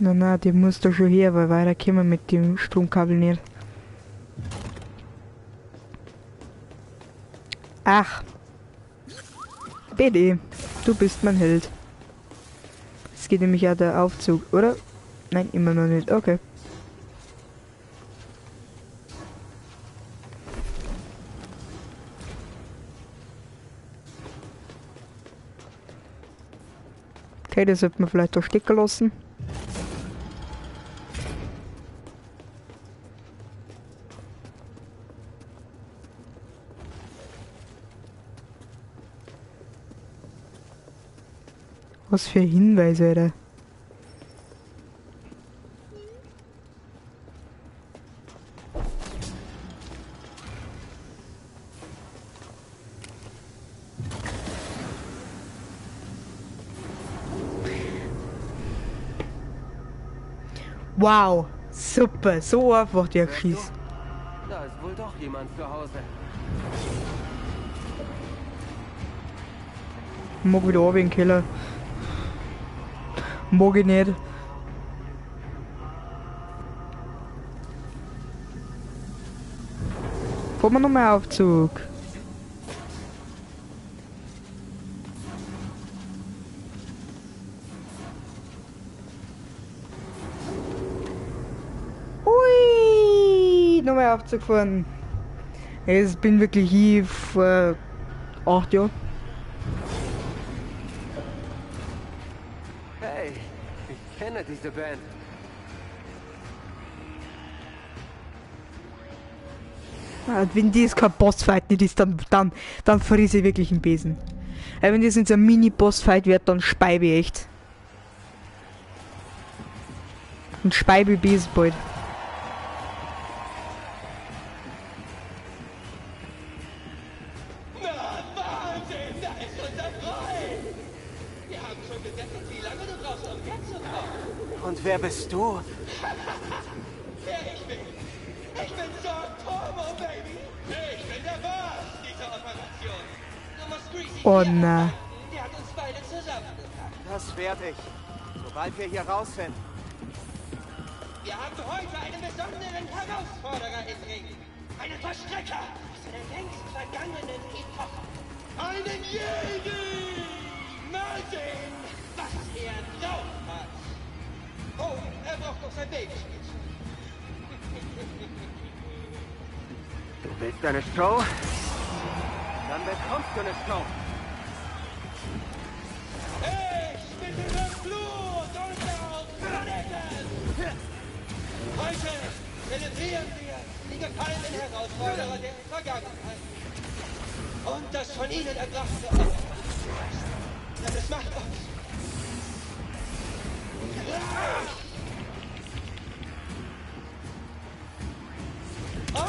Na, die muss da schon her, weil weiter können wir mit dem Stromkabel nicht. Ach. BD, du bist mein Held. Es geht nämlich ja der Aufzug, oder? Nein, immer noch nicht. Okay. Okay, das sollte man vielleicht auch stecken lassen. Was für Hinweise, Alter. Wow, super, so einfach der Schieß. Da ist wohl doch jemand zu Hause. Mag wieder runter in den Keller. Mag ich nicht. Fahren wir nochmal Aufzug. Hui! Nochmal Aufzug fahren. Ich bin wirklich ich vor 8 Jahren. Hey, ich kenne diese Band. Und wenn das kein Bossfight nicht ist, dann verriss ich wirklich einen Besen. Wenn das jetzt ein Mini-Bossfight wird, dann speibe ich echt. Und speibe Besen bald. Wahnsinn, da ist unser Freund! Wir haben schon gesessen, wie lange du brauchst, um herzukommen. Und wer bist du? Wer ich bin? Ich bin John Tormo, Baby! Ich bin der Boss dieser Operation. Du musst Greasy Oh hier nein. abhalten. Der hat uns beide zusammengepackt. Das werde ich. Sobald wir hier rausfinden. Wir haben heute einen besonderen Herausforderer im Ring. Einen Verstrecker aus einer längst vergangenen Epoche. Einen Jedi! Mal sehen, was er drauf hat. Oh, er braucht noch sein Babyspielzeug. Du willst eine Show? Dann bekommst du eine Show. Ich spitze das Blut unserer Planeten! Heute zelebrieren wir die gefallenen Herausforderer der Vergangenheit. Und das von ihnen erbrachte Opfer. Denn es macht uns.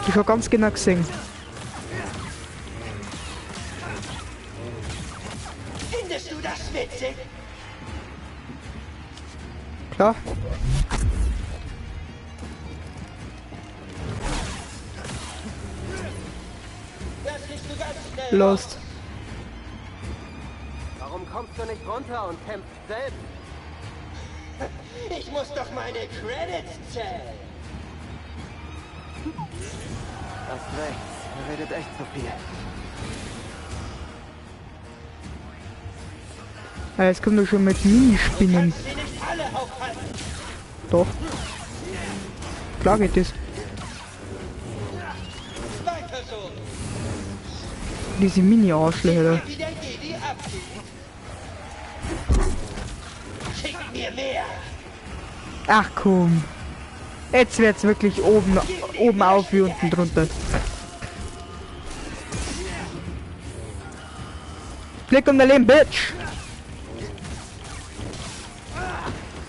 Ich habe ganz genau gesehen. Findest du das witzig? Klar. Das kriegst du ganz schnell. Lost. Warum kommst du nicht runter und kämpfst selbst? Ich muss doch meine Credits zählen. Hast recht. Er redet echt zu viel. Jetzt kommt er schon mit Minispinnen. Kannst sie nicht alle aufhalten. Doch. Klar geht das. Weiter so. Diese Mini-Arschlöcher. Wie der Jedi abgeht. Schick mir mehr. Ach komm. Jetzt wird's wirklich oben auf wie unten drunter. Blick um dein Leben, Bitch!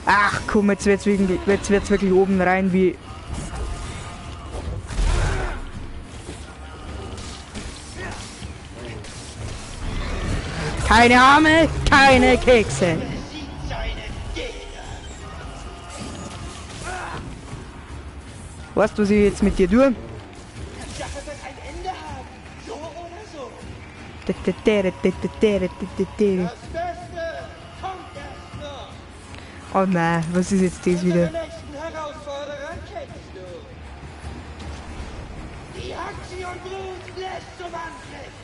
Ach komm, jetzt wird's wirklich oben rein wie... Keine Arme, keine Kekse. Sieht seinen Gegner. Weißt du, was ich jetzt mit dir tue? Die Sache wird ein Ende haben. So oder so. Das Beste kommt erst noch. Oh nein, was ist jetzt das wieder? Den nächsten Herausforderer kennst du. Die Aktion Blut lässt zum Angriff.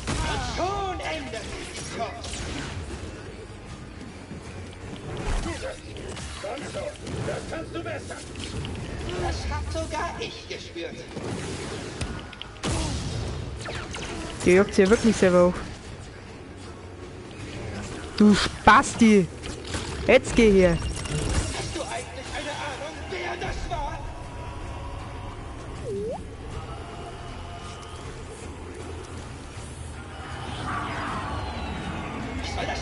Und schon ändert sich die Kopf. Das kannst du besser. Das hab sogar ich gespürt. Der juckt ja wirklich selber auf. Du Spasti! Jetzt geh hier! Hast du eigentlich eine Ahnung, wer das war? Was soll das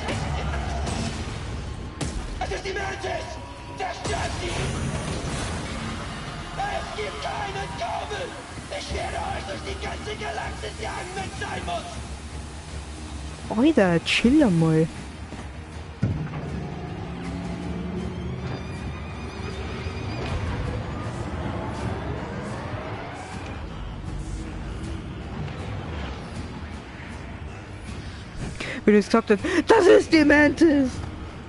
Ich werde euch durch die ganze Galaxis jagen, wenn es sein muss! Alter, chill mal. Wie das gesagt hat, das ist die Mantis!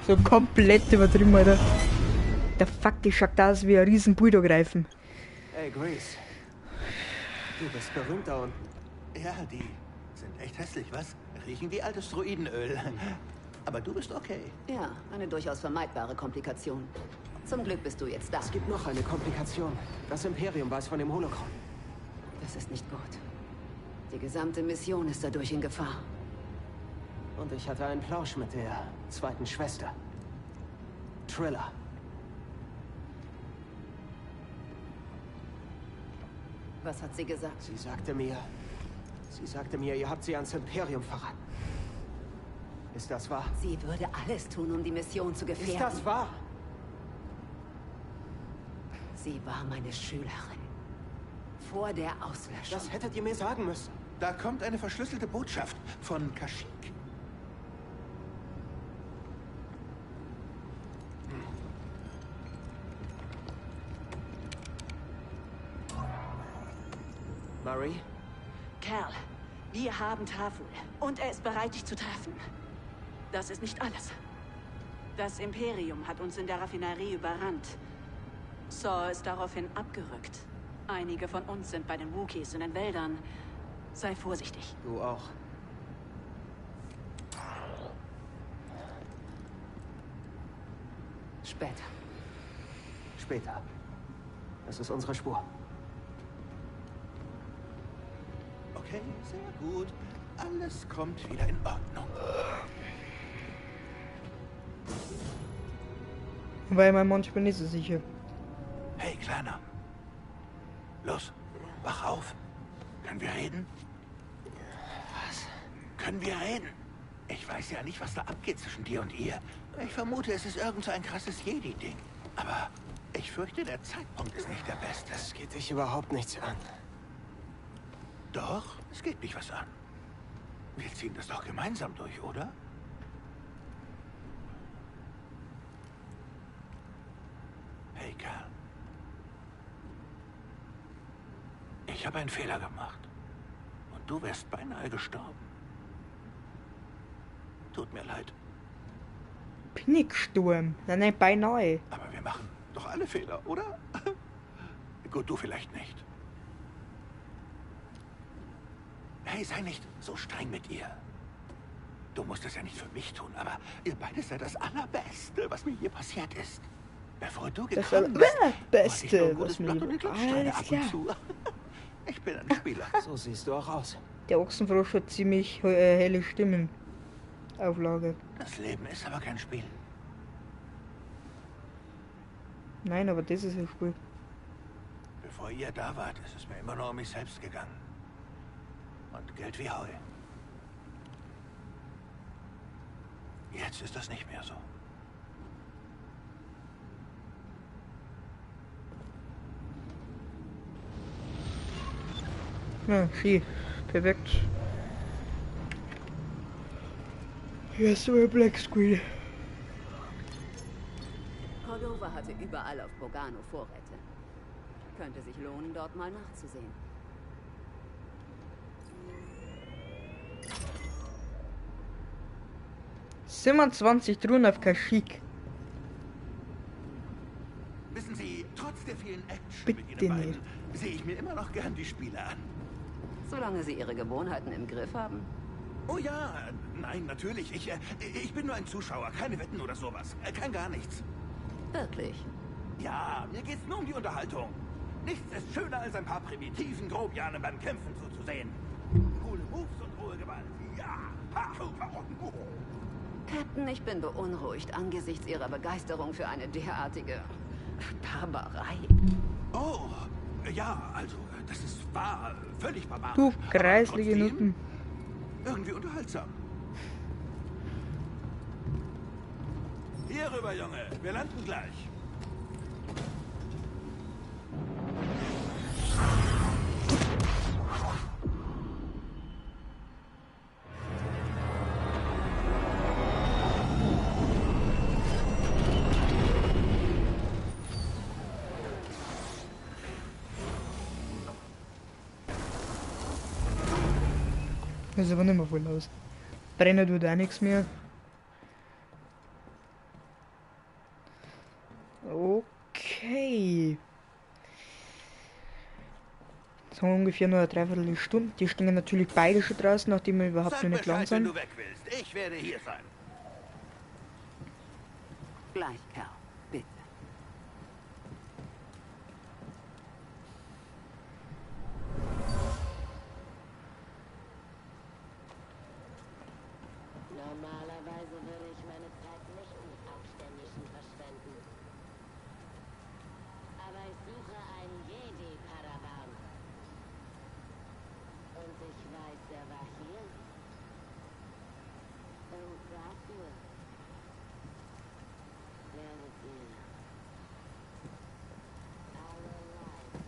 So komplett übertrieben, Alter. Der Fuck, die schaut aus wie ein riesen Bulldog-Reifen. Hey, Grease. Du bist berühmt da unten. Ja, die sind echt hässlich, was? Riechen wie altes Druidenöl. Aber du bist okay. Ja, eine durchaus vermeidbare Komplikation. Zum Glück bist du jetzt da. Es gibt noch eine Komplikation. Das Imperium weiß von dem Holocron. Das ist nicht gut. Die gesamte Mission ist dadurch in Gefahr. Und ich hatte einen Plausch mit der zweiten Schwester. Trilla. Was hat sie gesagt? Sie sagte mir, ihr habt sie ans Imperium verraten. Ist das wahr? Sie würde alles tun, um die Mission zu gefährden. Ist das wahr? Sie war meine Schülerin. Vor der Auslöschung. Das hättet ihr mir sagen müssen. Da kommt eine verschlüsselte Botschaft von Kashyyyk. Marie? Kerl, wir haben Tafel und er ist bereit, dich zu treffen. Das ist nicht alles. Das Imperium hat uns in der Raffinerie überrannt. Saw ist daraufhin abgerückt. Einige von uns sind bei den Wookiees in den Wäldern. Sei vorsichtig. Du auch. Später. Später. Das ist unsere Spur. Okay, sehr gut. Alles kommt wieder in Ordnung. Weil man manchmal nicht so sicher. Hey, Kleiner. Los, wach auf. Können wir reden? Was? Können wir reden? Ich weiß ja nicht, was da abgeht zwischen dir und ihr. Ich vermute, es ist irgend so ein krasses Jedi-Ding. Aber ich fürchte, der Zeitpunkt ist nicht der beste. Das geht dich überhaupt nichts an. Doch, es geht mich was an. Wir ziehen das doch gemeinsam durch, oder? Hey, Kerl. Ich habe einen Fehler gemacht. Und du wärst beinahe gestorben. Tut mir leid. Bin ich gestorben? Nein, beinahe. Aber wir machen doch alle Fehler, oder? Gut, du vielleicht nicht. Hey, sei nicht so streng mit ihr. Du musst es ja nicht für mich tun, aber ihr beide seid das Allerbeste, was mir je passiert ist. Bevor du gekommen bist, Beste, wollte ich nur ein gutes was mir Blatt und die Glücksteine alles ab klar. und zu. Ich bin ein Spieler. So siehst du auch aus. Der Ochsenfrosch hat ziemlich helle Stimmenauflage. Das Leben ist aber kein Spiel. Nein, aber das ist ein Spiel. Bevor ihr da wart, ist es mir immer nur um mich selbst gegangen. Und Geld wie Heu. Jetzt ist das nicht mehr so. Ja, schön. Perfekt. Hier ist so ein Black Screen. Cordova hatte überall auf Bogano Vorräte. Könnte sich lohnen, dort mal nachzusehen. ...27 Truhen auf Kashyyyk. Wissen Sie, trotz der vielen Action Bitte mit Ihnen nicht. beiden, sehe ich mir immer noch gern die Spiele an. Solange sie ihre Gewohnheiten im Griff haben. Oh ja, nein, natürlich. Ich bin nur ein Zuschauer, keine Wetten oder sowas. Kein gar nichts. Wirklich. Ja, mir geht's nur um die Unterhaltung. Nichts ist schöner, als ein paar primitiven Grobiane beim Kämpfen zuzusehen. Coole Moves und hohe Gewalt. Ja. Captain, ich bin beunruhigt angesichts Ihrer Begeisterung für eine derartige Barbarei. Oh, ja, also, das ist wahr, völlig barbarisch. Du Aber kreislige trotzdem Nutten. irgendwie unterhaltsam. Hier rüber, Junge. Wir landen gleich. Das ist aber nicht mehr voll aus. Brennen tut auch nichts mehr. Okay. Jetzt haben wir ungefähr nur eine Dreiviertelstunde. Die stehen natürlich beide schon draußen, nachdem wir überhaupt noch nicht lang Bescheid, wenn sind. du weg willst. Ich werde hier sein. Gleich, Kerl. Bitte. Normalerweise würde ich meine Zeit nicht mit Aufständischen verschwenden. Aber ich suche einen Jedi-Padawan. Und ich weiß, er war hier. Und dafür werdet ihr alle leiden.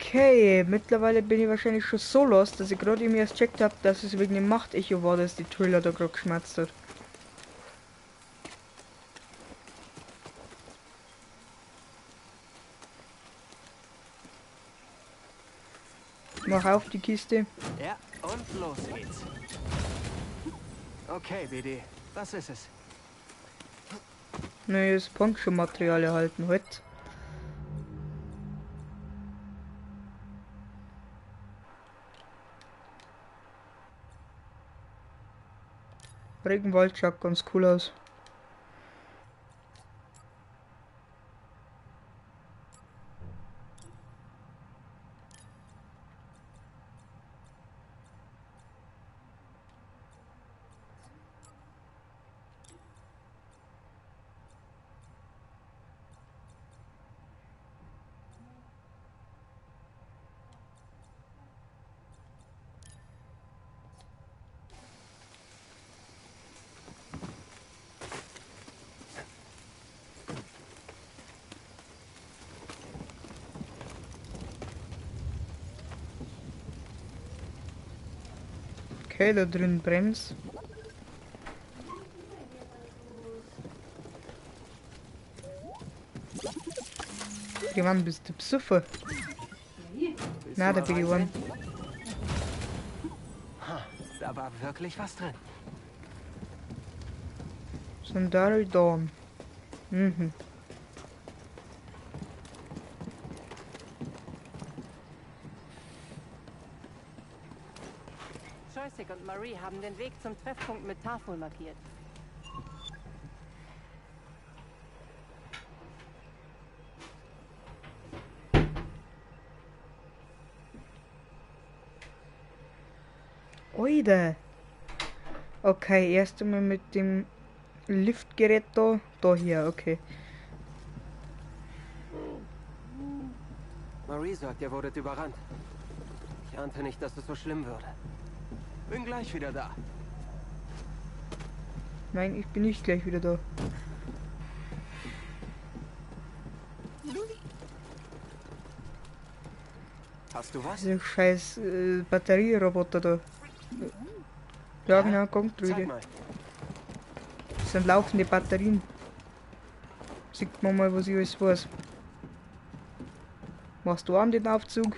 Okay, mittlerweile bin ich wahrscheinlich schon so lost, dass ich gerade eben erst checkt habe, dass es wegen dem Machtecho war, dass die Trailer da gerade geschmerzt hat. Mach auf die Kiste. Ja, und los geht's. Okay, BD, was ist es? Neues Poncho-Material erhalten, halt. Regenwald schaut ganz cool aus. Okay, da drin brennt's. Wann bist du besoffen? Na, da bin ich one. Da war wirklich was drin. Sandal Dawn. Mhm. Joystick und Marie haben den Weg zum Treffpunkt mit Tafel markiert. Oide. Okay, erst einmal mit dem Liftgerät da. Da hier, okay. Marie sagt, ihr wurdet überrannt. Ich ahnte nicht, dass es so schlimm würde. Bin gleich wieder da. Nein, ich bin nicht gleich wieder da. Hast du was? Diese scheiß Batterieroboter da. Ja, genau, kommt Zeig wieder. mal. Das sind laufende Batterien. Sieht man mal, was ich alles weiß. Machst du an den Aufzug?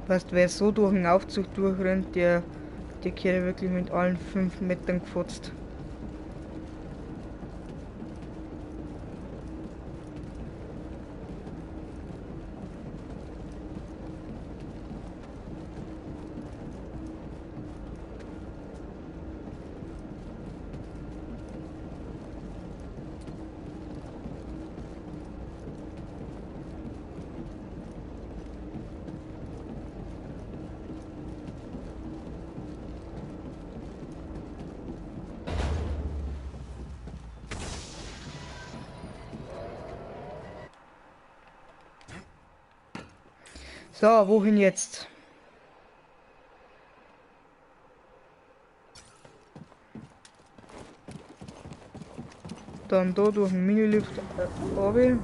Weißt, wer so durch den Aufzug durchrennt, der Kerl wirklich mit allen 5 Metern gefotzt. So, wohin jetzt? Dann da durch den Minilift runter.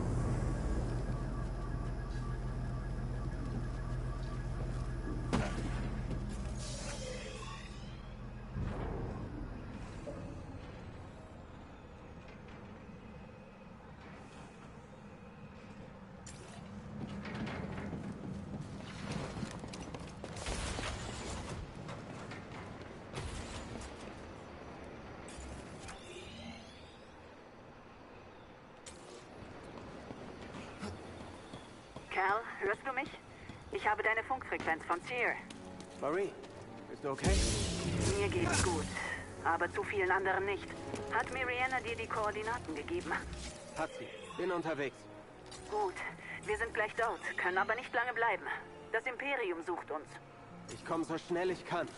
Kerl, hörst du mich? Ich habe deine Funkfrequenz von Seer. Marie, bist du okay? Mir geht's gut, aber zu vielen anderen nicht. Hat Mariana dir die Koordinaten gegeben? Hat sie. Bin unterwegs. Gut, wir sind gleich dort, können aber nicht lange bleiben. Das Imperium sucht uns. Ich komme so schnell ich kann.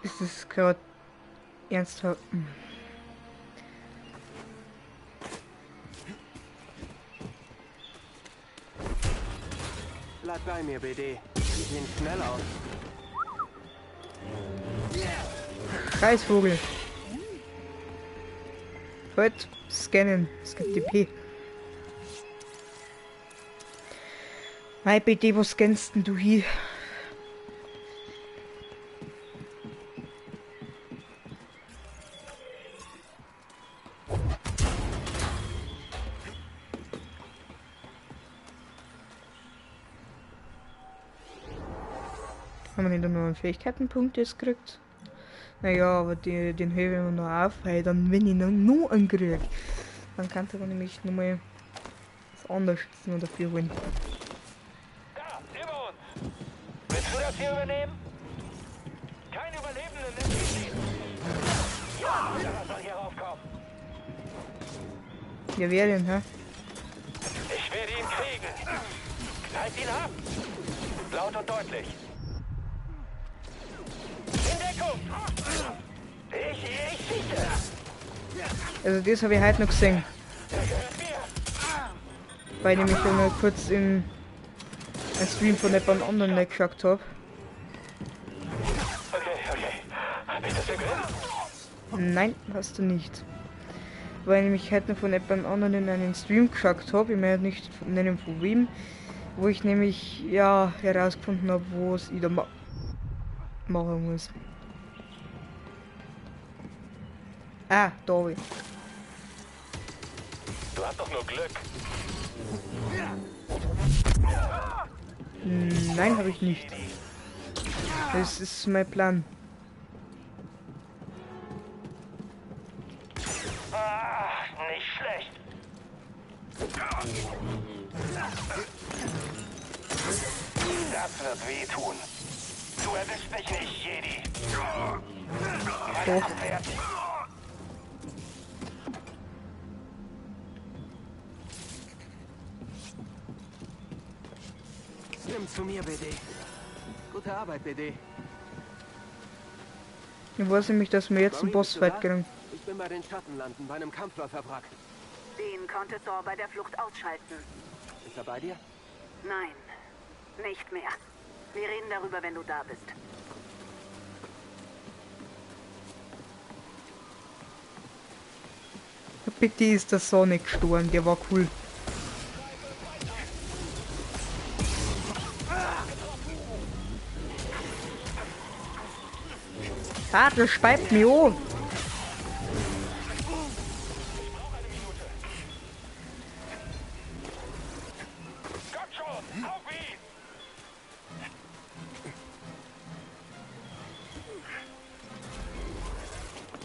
Ist es gerade ernsthaft? Bleib bei mir, BD. Die sehen schnell aus. Scheißvogel. Halt, scannen. Es gibt DP. Hi BD, wo scannst denn du hier? Haben wir nicht nur einen Fähigkeitenpunkt jetzt gekriegt? Naja, aber den hören wir noch auf, weil dann, wenn ich noch einen kriege, dann kann ich nämlich nochmal was anderes noch dafür holen. Da, über uns! Willst du das hier übernehmen? Kein Überlebenden im Gebiet. Ja, der soll hier raufkommen. Ja, wer denn, hä? Ich werde ihn kriegen. Knallt ihn ab. Laut und deutlich. In Deckung! Ich schieße! Also das habe ich heute noch gesehen. Weil ich nämlich schon mal kurz in einen Stream von jemand anderen nicht geschaut habe. Okay. Hab ich das im Griff? Nein, hast du nicht. Weil ich nämlich heute noch von jemand anderen in einen Stream geschaut habe, ich meine nicht nennen von wem, wo ich nämlich ja herausgefunden habe, wo es ich da machen muss. Ah, da habe ich. Du hast doch nur Glück. Nein, habe ich nicht. Das ist mein Plan. Nicht schlecht. Das wird wehtun. Du erwischst mich nicht, Jedi. Doch. Nimm zu mir, BD. Gute Arbeit, BD. Ich weiß nämlich, dass wir jetzt einen Bossfight kriegen. Ich bin bei den Schattenlanden, bei einem Kampfläuferwrack. Den konnte Thor bei der Flucht ausschalten. Ist er bei dir? Nein, nicht mehr. Wir reden darüber, wenn du da bist. Bitte ist der Sonic gestorben, der war cool. Ah, das speibt mich an.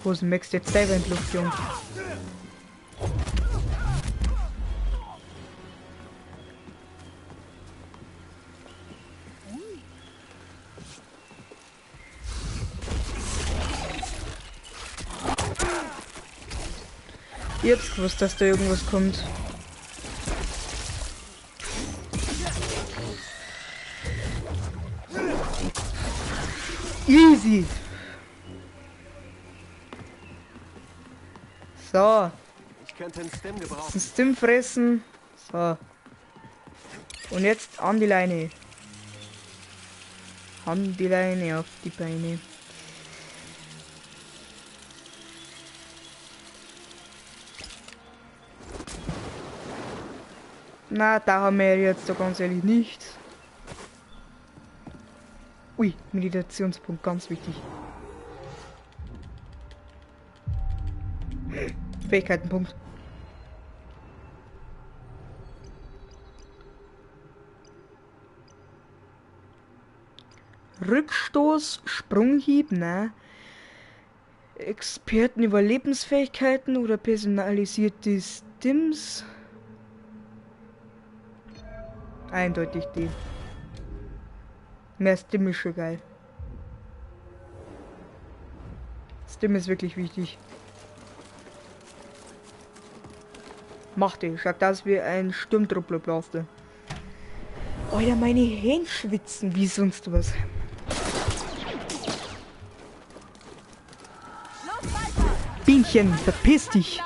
Wo ist Max jetzt selber in die Luft, Junge? Ich hab's gewusst, dass da irgendwas kommt. Easy! So. Ich könnte einen Stim gebrauchen. Ein Stim fressen. So. Und jetzt an die Leine. An die Leine auf die Beine. Na, da haben wir jetzt so ganz ehrlich nicht. Ui, Meditationspunkt, ganz wichtig. Fähigkeitenpunkt. Rückstoß, Sprunghieb, ne? Experten über Lebensfähigkeiten oder personalisierte Stims. Eindeutig die. Mehr Stim ist schon geil. Stim ist wirklich wichtig. Macht die, schaut aus wie ein Sturmtrupplerblaster. Alter, meine Hände schwitzen wie sonst was. Bienchen, verpiss dich!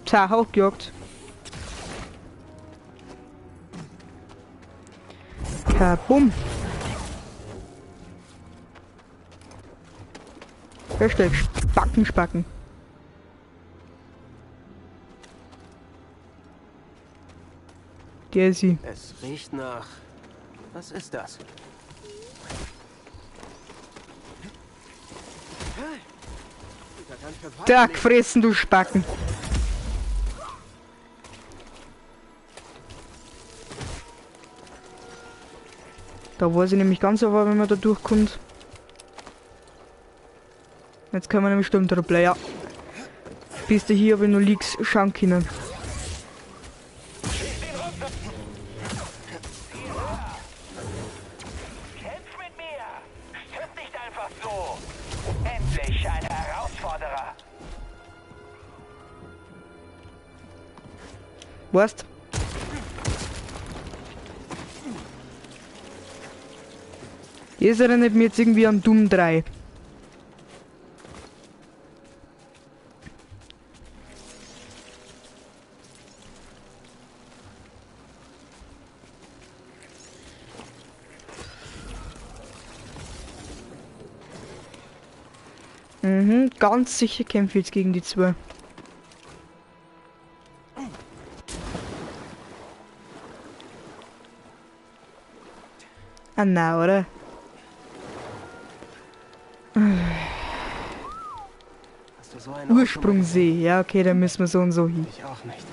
Tja, hochgejagt. Kabum! Versteck, Spacken. Der ist sie. Es riecht nach... Was ist das? Da gefressen, du Spacken. Da weiß ich nämlich ganz aber, wenn man da durchkommt. Jetzt können wir nämlich Sturmtruppler, ja. Bis du hier, wenn du liegst, schauen können. Kämpf mit mir! Stirb nicht einfach so! Endlich ein Herausforderer! Weißt? Jetzt erinnert mich jetzt irgendwie an Doom 3. Mhm, ganz sicher kämpfe ich jetzt gegen die zwei. Ah, na, oder? Hast du so einen Ursprungssee, ja, okay, dann müssen wir so und so hin. Ich auch nicht.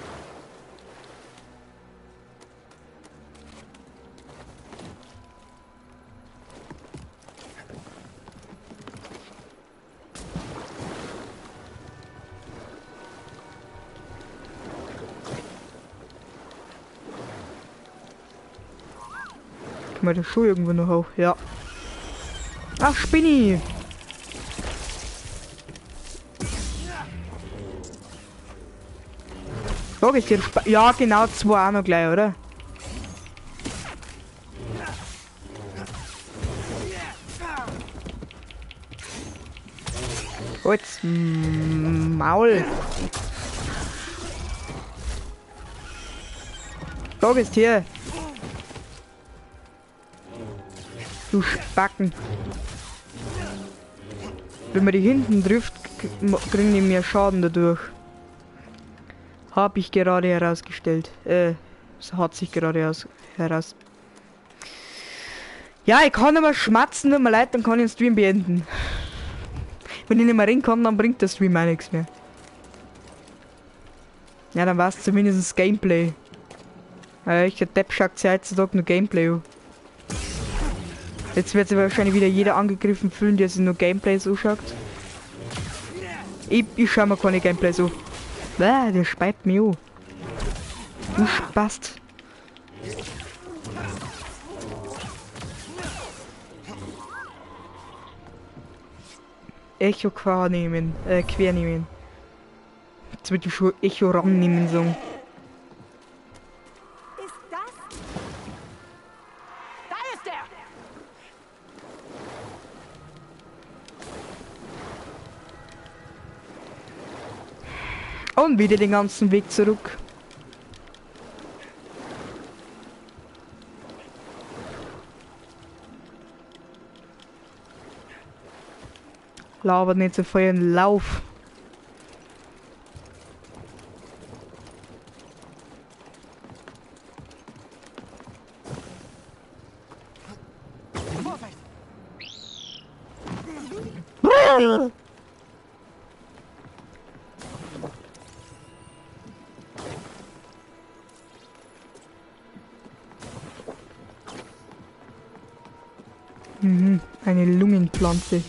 Kann man den Schuh irgendwo noch hoch? Ja. Ach, Spinni! Sag ich dir, ja genau, zwei auch noch gleich, oder? Holz, Maul. Sag es dir. Du Spacken. Wenn man die hinten trifft, kriegen die mehr Schaden dadurch. Hab ich gerade herausgestellt. Hat sich gerade heraus. Ja, ich kann nicht mehr schmatzen, tut mir leid, dann kann ich den Stream beenden. Wenn ich nicht mehr reden kann, dann bringt der Stream auch nichts mehr. Ja, dann war es zumindest Gameplay. Ich der Depp schaut sich heutzutage nur Gameplay an. Jetzt wird sich wahrscheinlich wieder jeder angegriffen fühlen, der sich nur Gameplays anschaut. Ich schau mir keine Gameplays an. Der speit mich an. Du Spast. Echo quer nehmen. Quer nehmen. Jetzt wird ich schon Echo rannehmen so. Ist das? Da ist er! Und wieder den ganzen Weg zurück. Labert nicht so voll einen Lauf. Eine Lungenpflanze.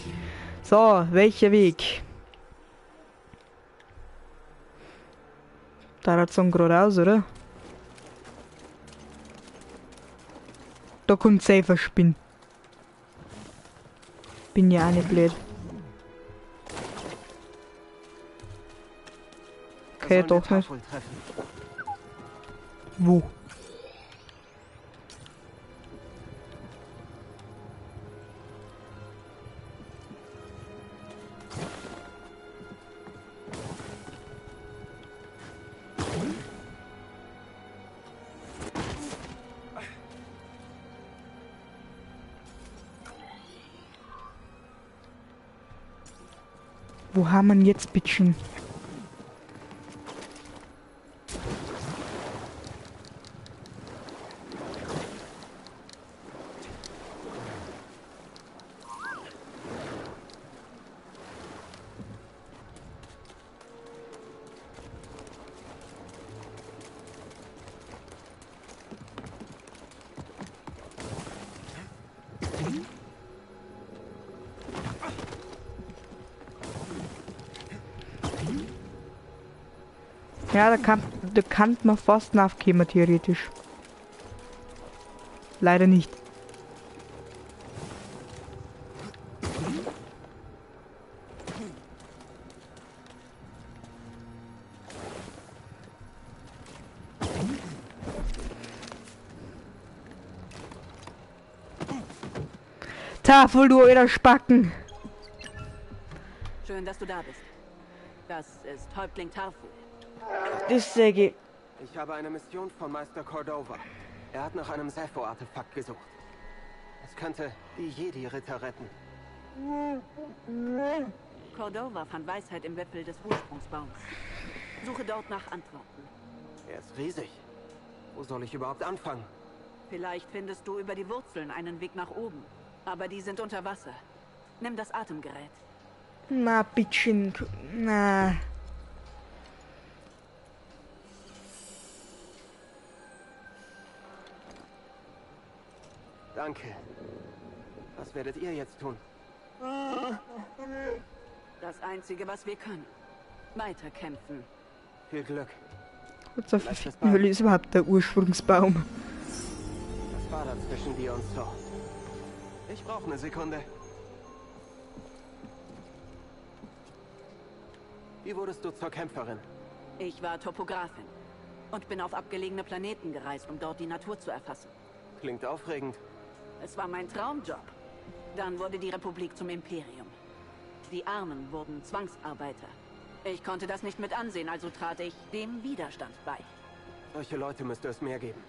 So, welcher Weg? Da hat so geradeaus, oder? Da kommt safe ein Spinn. Bin ja auch nicht blöd. Okay, doch nicht. Wo? Wo haben wir ihn jetzt, bitteschön? Ja, da kann man fast nachkommen, theoretisch. Leider nicht. Tafel, du alter Spacken! Schön, dass du da bist. Das ist Häuptling Tarful. Das sage ich. Ich habe eine Mission von Meister Cordova. Er hat nach einem Zepho-Artefakt gesucht. Es könnte die Jedi-Ritter retten. Cordova fand Weisheit im Wipfel des Ursprungsbaums. Suche dort nach Antworten. Er ist riesig. Wo soll ich überhaupt anfangen? Vielleicht findest du über die Wurzeln einen Weg nach oben. Aber die sind unter Wasser. Nimm das Atemgerät. Na, bitteschön. Na. Danke. Was werdet ihr jetzt tun? Das Einzige, was wir können. Weiterkämpfen. Viel Glück. Was zur verfickten Hölle ist überhaupt der Ursprungsbaum? Was war da zwischen dir und so? Ich brauche eine Sekunde. Wie wurdest du zur Kämpferin? Ich war Topografin und bin auf abgelegene Planeten gereist, um dort die Natur zu erfassen. Klingt aufregend. Es war mein Traumjob. Dann wurde die Republik zum Imperium. Die Armen wurden Zwangsarbeiter. Ich konnte das nicht mit ansehen, also trat ich dem Widerstand bei. Solche Leute müsste es mehr geben.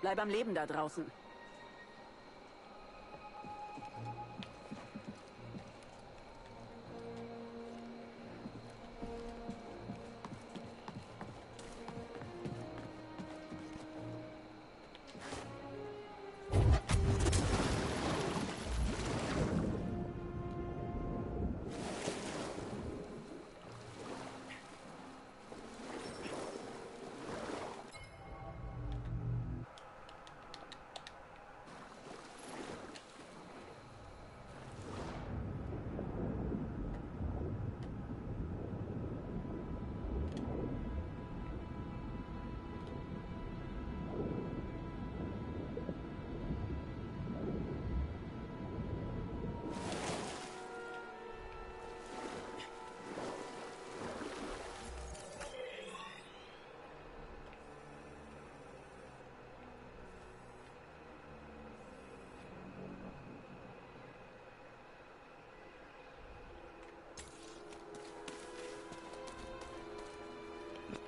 Bleib am Leben da draußen.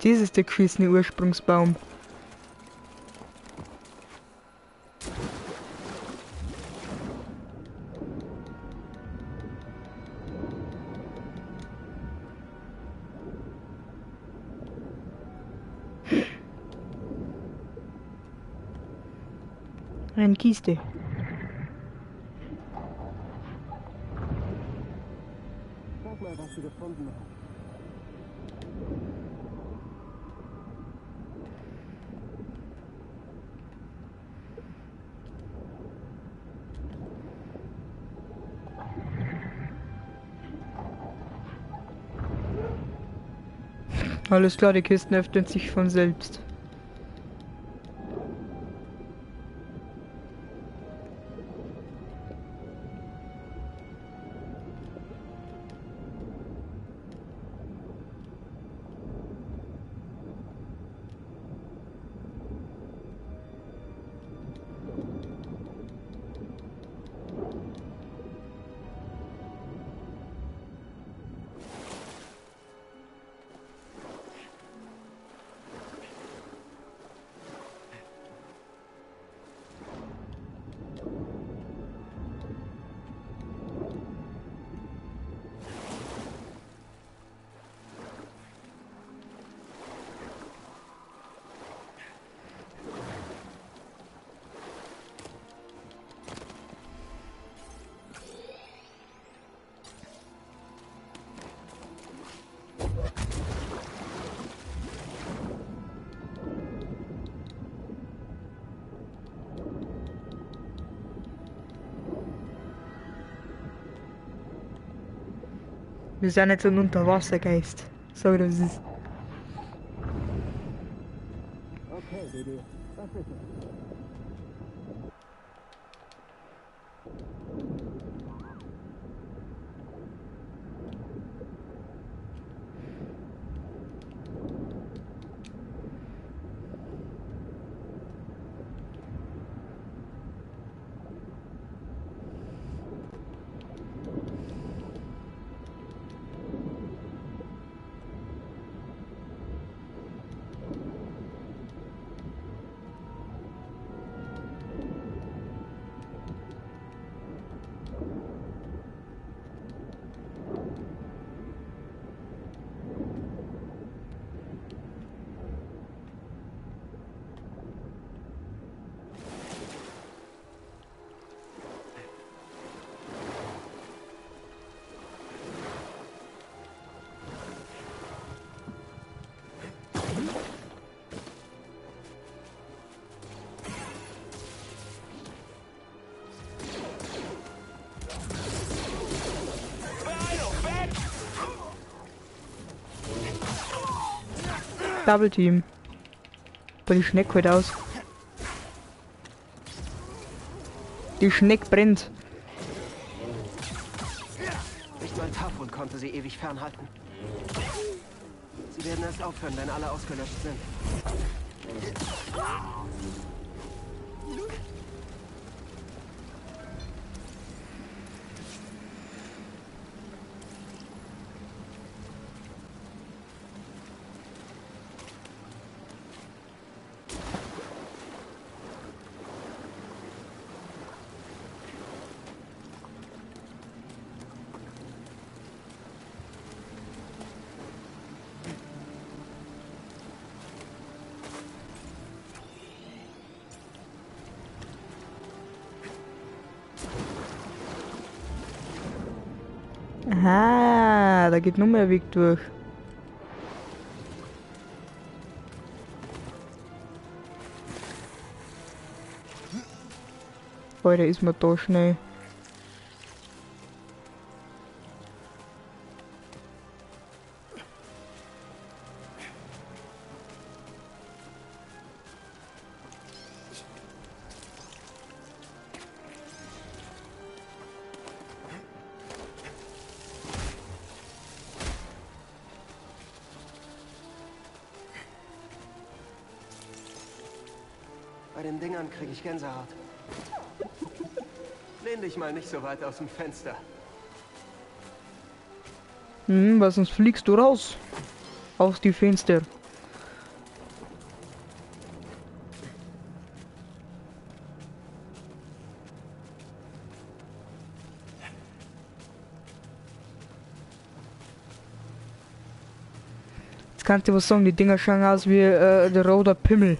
Das ist der geschissene Ursprungsbaum. Eine Kiste. Sag mal, was du gefunden hast. Alles klar, die Kisten öffnen sich von selbst. Wir sind jetzt ein Unterwassergeist. Sag das ist. Okay, Baby. Was ist es? Double Team. Aber die Schneck heute aus. Die Schneck brennt. Nicht mal Tafel konnte sie ewig fernhalten. Sie werden erst aufhören, wenn alle ausgelöscht sind. Aha, da geht nur mehr Weg durch. Alter, ist man da schnell. Bei den Dingern kriege ich Gänsehaut. Lehn dich mal nicht so weit aus dem Fenster. Weil sonst fliegst du raus. Aus die Fenster. Jetzt kannst du was sagen, die Dinger schauen aus wie der roter Pimmel.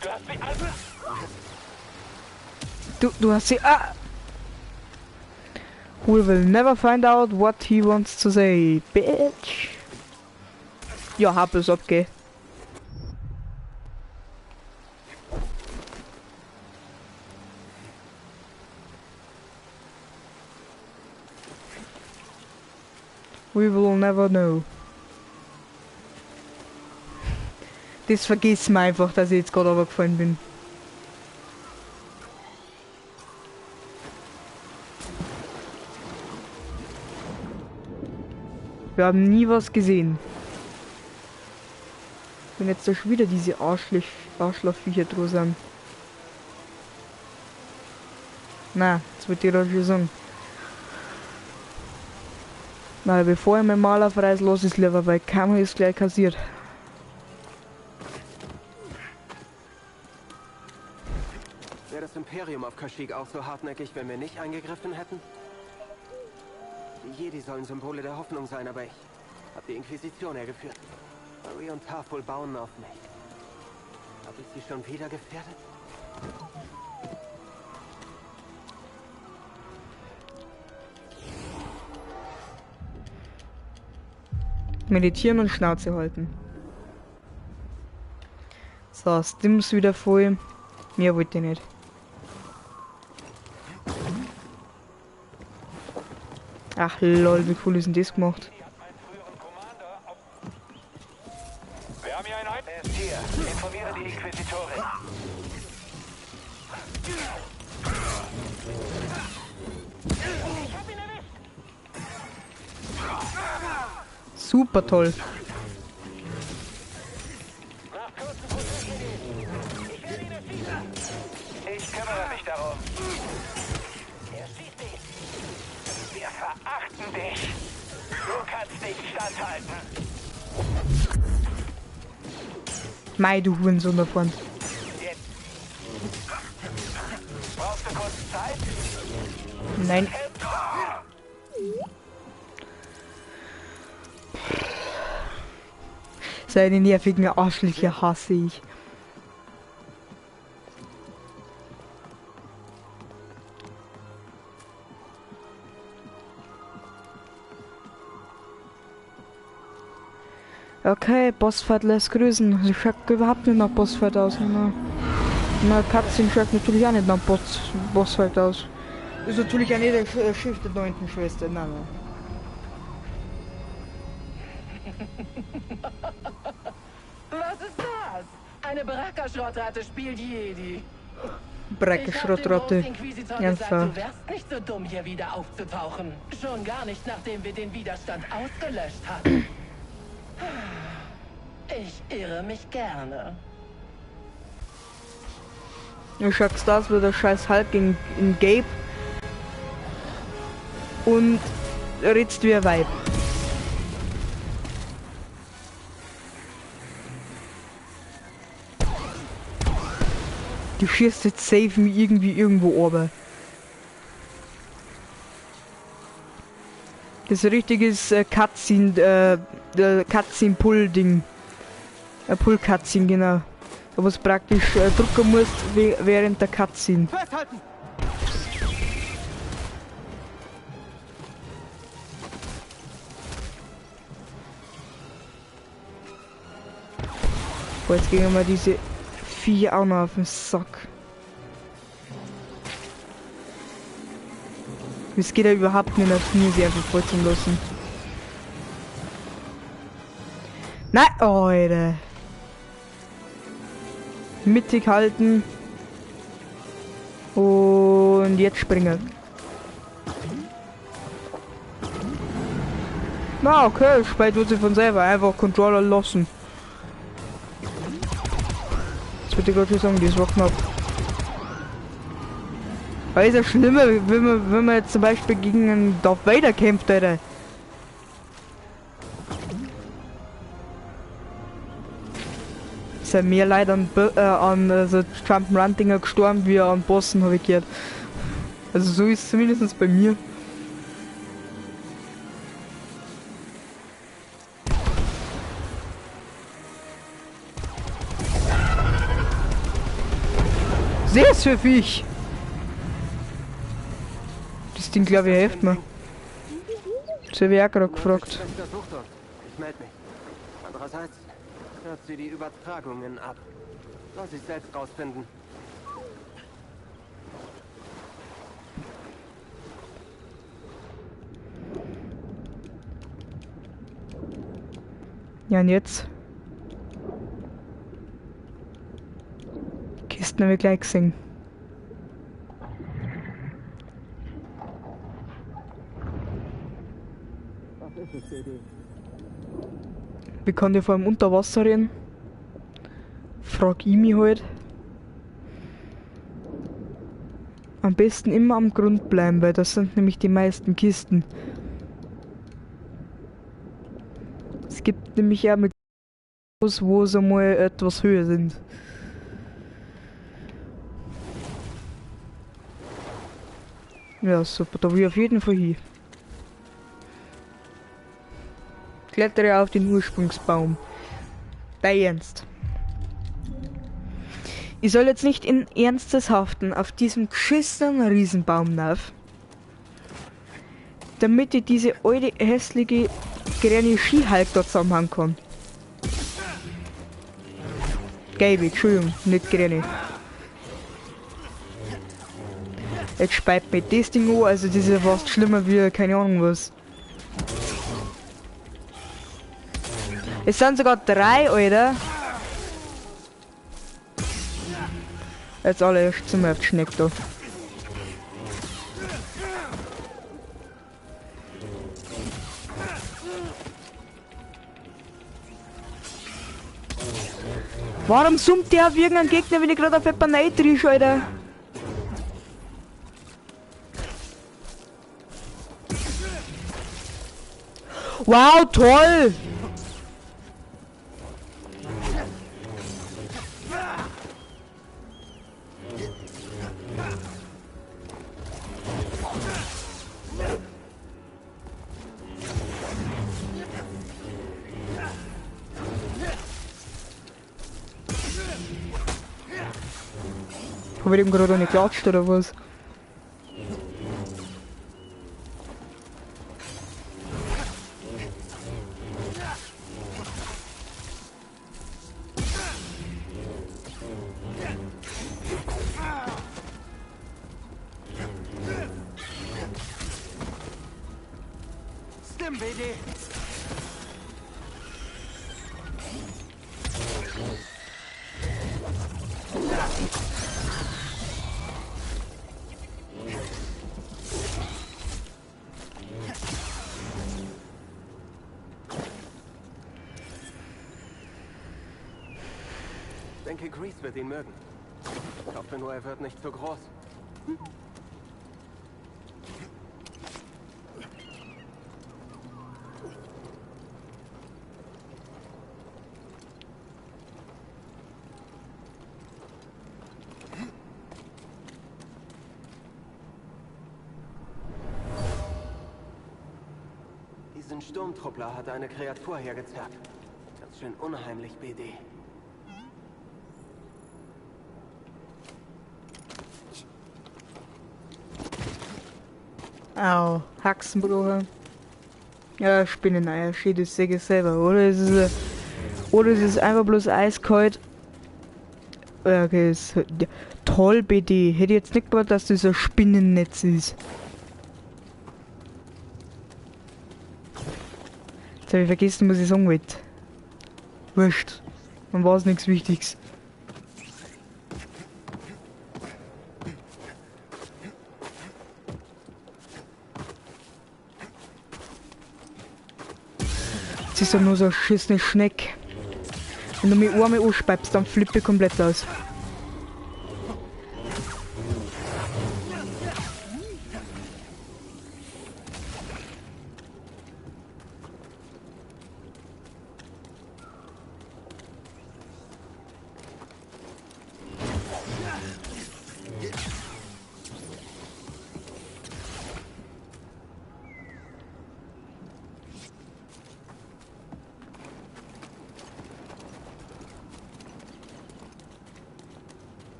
Du hast mich also... Du hast sie... Ah! We will never find out what he wants to say, bitch. Ja, hab es okay. We will never know. Das vergessen wir einfach, dass ich jetzt gerade runtergefallen bin. Wir haben nie was gesehen. Wenn jetzt da schon wieder diese Arschlochviecher drin sind. Na, das wird dir doch schon sagen. Na, bevor ich meinen Maler freis lasse, ist lieber, weil Kamera ist gleich kassiert. Wäre das Imperium auf Kashyyyk auch so hartnäckig, wenn wir nicht eingegriffen hätten? Die Jedi sollen Symbole der Hoffnung sein, aber ich habe die Inquisition hergeführt. Barry und Tarful bauen auf mich. Habe ich sie schon wieder gefährdet? Meditieren und Schnauze halten. So, Stims wieder voll. Mehr wollte ich nicht. Ach lol, wie cool ist denn das gemacht? Wir haben hier einen Ein... Er ist hier. Informiere die Inquisitorin. Ich hab ihn erwischt. Super toll. Ich kümmere mich darum. Er schießt dich. Wir verachten dich. Du kannst nicht standhalten. Mei, du Hurensohn davon. Brauchst du kurz Zeit? Nein. Seine nervigen Arschlöcher hasse ich. Okay, Bossfight lässt grüßen. Sie schaut überhaupt nicht nach Bossfight aus. Na, Cutscene schaut natürlich auch nicht nach Bossfight aus. Ist natürlich auch nicht der Schiff der 9. Schwester. Nein, nein. Was ist das? Eine Brackerschrottratte spielt Jedi. Brackerschrottratte. Du wärst nicht so dumm, hier wieder aufzutauchen. Schon gar nicht, nachdem wir den Widerstand ausgelöscht hatten. Ich irre mich gerne. Du schaust das mit der scheiß Hulk in Gabe und redst wie ein Weib. Du schießt jetzt safe mich irgendwie irgendwo oben. Das ist richtiges Cutscene, Cutscene-Pull-Ding. Pull-Cutscene, genau. Da was praktisch drücken musst während der Cutscene. Festhalten! Boah, jetzt gehen wir diese Viecher auch noch auf den Sack. Es geht ja überhaupt nicht auf mir, sie einfach vollziehen lassen. Nein, Alter. Mittig halten. Und jetzt springen. Na, okay, spät wird sie von selber. Einfach Controller lassen. Das würde ich gerade schon sagen, die ist auch knapp. Weil ist ja schlimmer, wenn man jetzt zum Beispiel gegen einen Darth Vader kämpft, Alter. Ist ja mehr Leute an so Jump'n'Run-Dinger gestorben, wie an Bossen, habe ich gehört. Also so ist es zumindest bei mir. Sehr für Viech. Das Ding, glaube ich, hilft mir. Das habe ich auch gerade gefragt. Ich melde mich. Andererseits hört sie die Übertragungen ab. Soll sie selbst rausfinden. Ja, und jetzt? Kisten haben wir gleich gesehen. Wie kann der vor allem unter Wasser rennen? Frag ich mich halt. Am besten immer am Grund bleiben, weil das sind nämlich die meisten Kisten. Es gibt nämlich ja mit wo sie mal etwas höher sind. Ja, super, da will ich auf jeden Fall hin. Klettere auf den Ursprungsbaum. Bei Ernst. Ich soll jetzt nicht in Ernstes haften auf diesem geschissenen Riesenbaum rauf, damit ich diese alte hässliche grüne Skihalk dort zusammenhauen kann. Gelbe, Entschuldigung, nicht grüne. Jetzt speit mir das Ding an, also das ist ja fast schlimmer wie keine Ahnung was. Es sind sogar 3, Alter. Jetzt alle erst zum auf die Schneck da. Warum summt der auf irgendeinen Gegner, wenn ich gerade auf jemanden reintrisch, Alter? Wow, toll! Hab ich ihm gerade nicht geklatscht oder was? Stim, BD! Ich denke, Grease wird ihn mögen. Ich hoffe nur, er wird nicht zu groß. Diesen Sturmtruppler hat eine Kreatur hergezerrt. Ganz schön unheimlich, BD. Au, Haxenbruder. Ja, Spinneneier, steht das Säge selber, oder ist es einfach bloß eiskalt? Ja, okay, ist ja, toll, BD. Hätte jetzt nicht gedacht, dass das ein Spinnennetz ist. Jetzt habe ich vergessen, was ich sagen wollte. Wurscht. Dann war es nichts Wichtiges. Das ist ja nur so eine schissene Schneck. Wenn du mich einmal anspeibst, dann flippe ich komplett aus.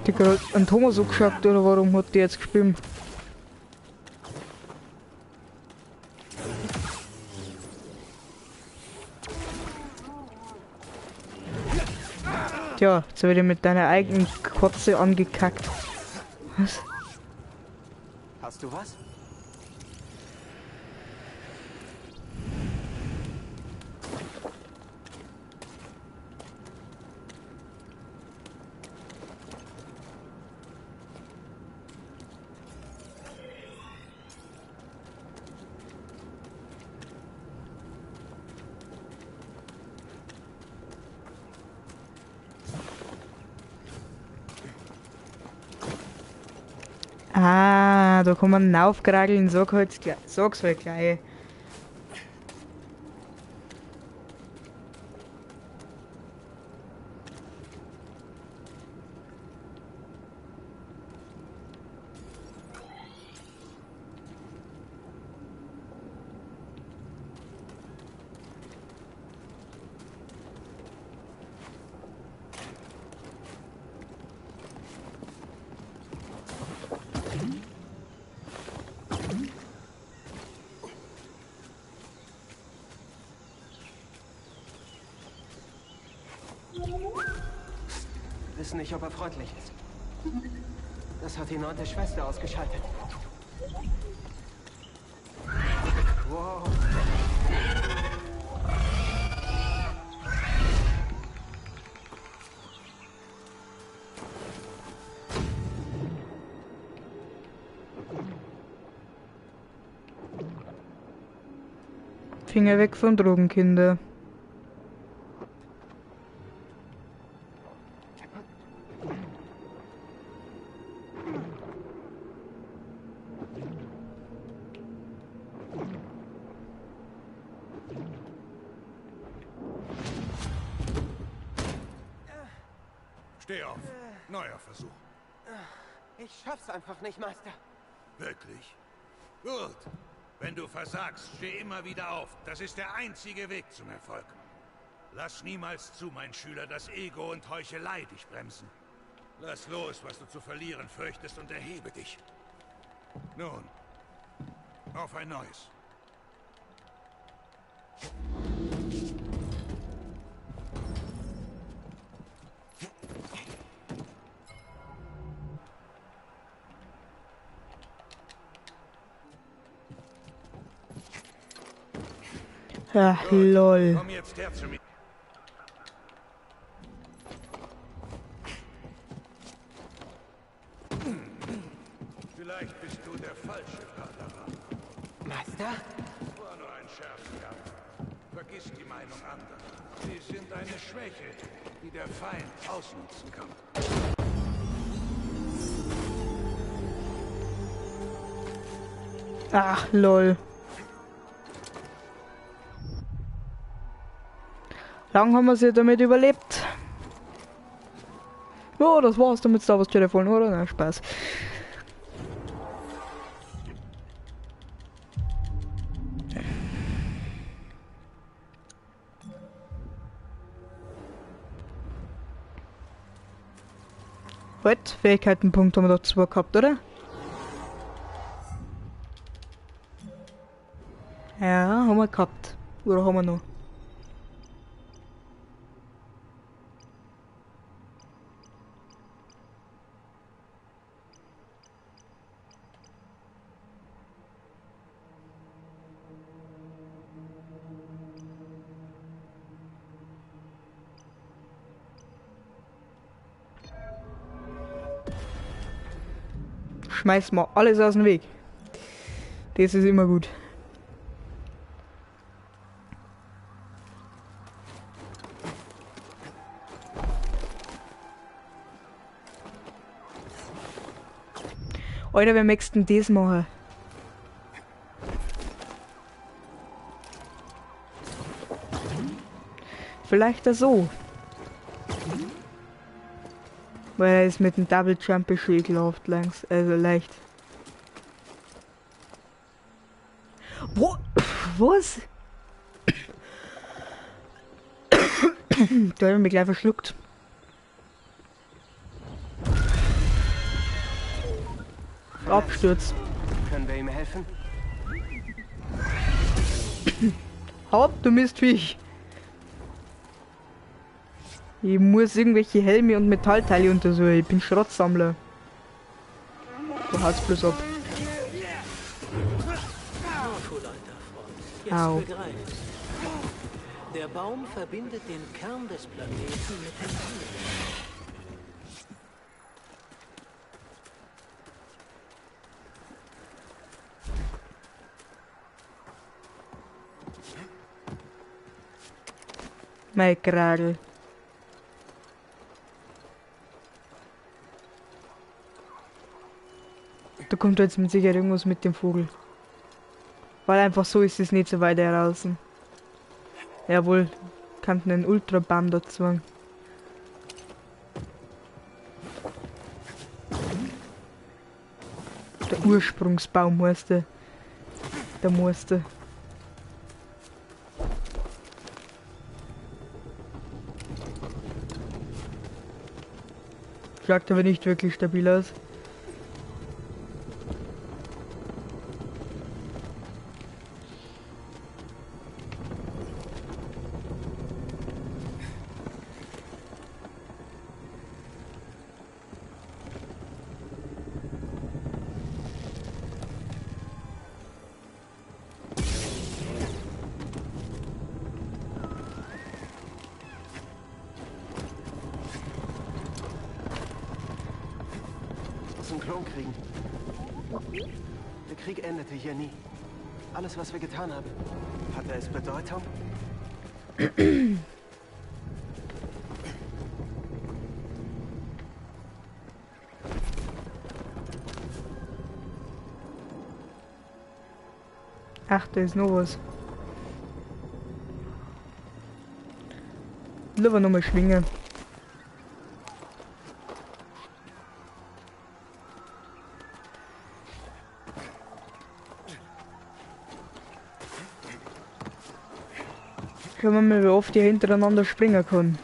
Die gerade an Thomas angeschaut oder warum hat die jetzt gespielt? Tja, jetzt werde ich mit deiner eigenen Kotze angekackt. Was? Hast du was? Ah, da kann man raufgrageln, sag's halt gleich. Wissen nicht, ob er freundlich ist. Das hat die 9. Schwester ausgeschaltet. Wow. Finger weg von Drogen, Kinder. Steh auf. Neuer Versuch. Ich schaff's einfach nicht, Meister. Wirklich? Gut. Wenn du versagst, steh immer wieder auf. Das ist der einzige Weg zum Erfolg. Lass niemals zu, mein Schüler, dass Ego und Heuchelei dich bremsen. Lass los, was du zu verlieren fürchtest, und erhebe dich. Nun, auf ein neues. Ach, lol. Komm jetzt her zu mir. Vielleicht bist du der falsche Padawan. Meister? War nur ein Scherz, ja. Vergiss die Meinung anderer. Sie sind eine Schwäche, die der Feind ausnutzen kann. Ach, lol. Lang haben wir sie damit überlebt. Oh, das war's damit Star Wars Jedi Fallen Order, oder? Na, Spaß. Halt, Fähigkeitenpunkt haben wir da 2 gehabt, oder? Ja, haben wir gehabt. Oder haben wir noch? Schmeiß mal alles aus dem Weg. Das ist immer gut. Alter, wer möchtest denn das machen? Vielleicht da so. Weil er ist mit dem Double Jump beschädigt langs, also leicht. Wo? Was? Da habe ich mich gleich verschluckt. abstürzt. Können wir ihm helfen? Haupt, du Mistviech. Ich muss irgendwelche Helme und Metallteile untersuchen. Ich bin Schrottsammler. Du haust bloß ab. Au. Der Baum verbindet den Kern des Planeten mit dem Himmel. Mein Kragel. Da kommt jetzt mit Sicherheit irgendwas mit dem Vogel. Weil einfach so ist es nicht so weit heraus. Jawohl, kann einen Ultrabaum dazu. Der Ursprungsbaum heißt der. Der musste. Schaut aber nicht wirklich stabil aus. Einen Klon kriegen. Der Krieg endete hier nie. Alles, was wir getan haben, hatte es Bedeutung? Ach, da ist noch was. Lieber nochmal schwingen. Schauen wir mal, wie oft ihr hintereinander springen kann.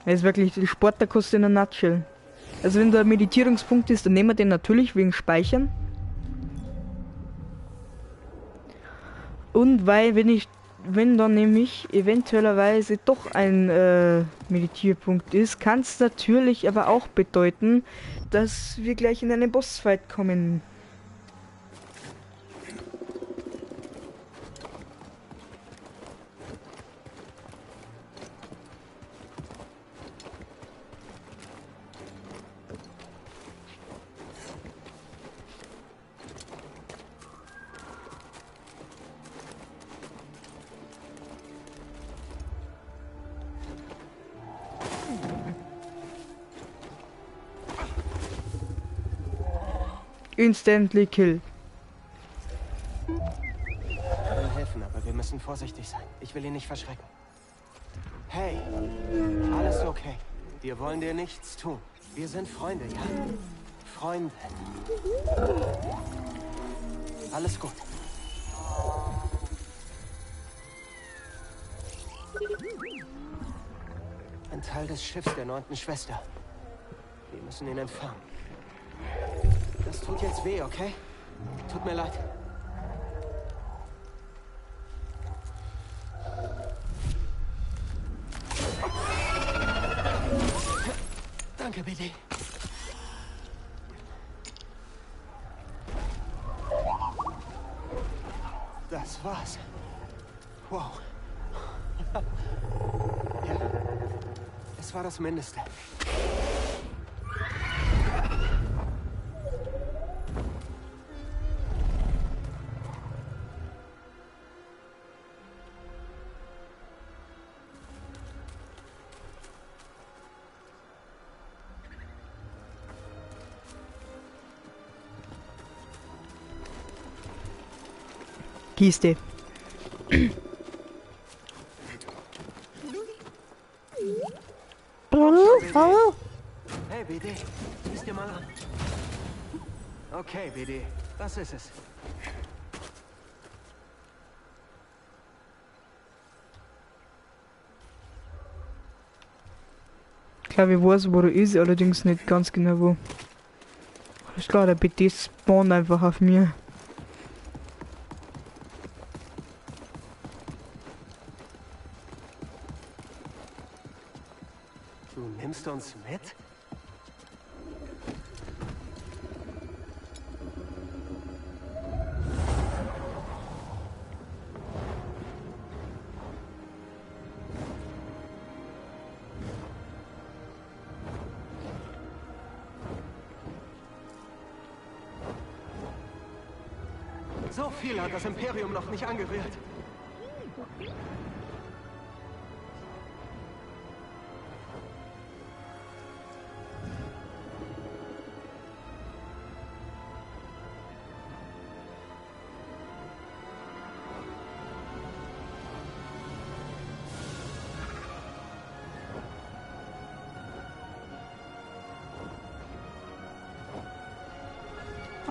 Er ist wirklich die Spartakus in a nutshell. Also wenn da ein Meditierungspunkt ist, dann nehmen wir den natürlich wegen Speichern. Und weil, wenn dann nämlich eventuellerweise doch ein Meditierpunkt ist, kann es natürlich aber auch bedeuten, dass wir gleich in einen Bossfight kommen. Instantly kill. Ich will helfen, aber wir müssen vorsichtig sein. Ich will ihn nicht verschrecken. Hey, alles okay. Wir wollen dir nichts tun. Wir sind Freunde, ja? Freunde. Alles gut. Ein Teil des Schiffs der 9. Schwester. Wir müssen ihn entfernen. Das tut jetzt weh, okay? Tut mir leid. Danke, BD. Das war's. Wow. Ja, es war das Mindeste. Kiste. Hey, BD, siehst dir mal an. Okay, BD, was ist es? Ich glaube, ich weiß, wo er ist, allerdings nicht ganz genau wo. Ist klar, der BT spawnt einfach auf mir. Du nimmst uns mit? So viel hat das Imperium noch nicht angerührt.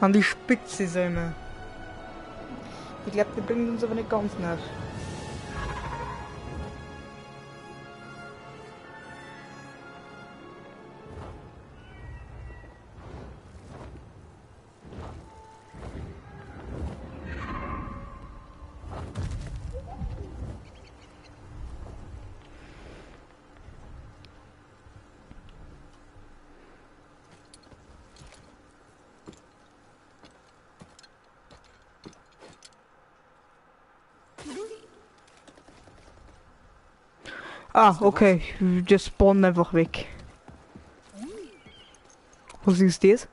An die Spitze sollen wir. Ich glaube, der bringt uns aber nicht ganz nach. Ah, okay. Der spawnt einfach weg. Was ist das?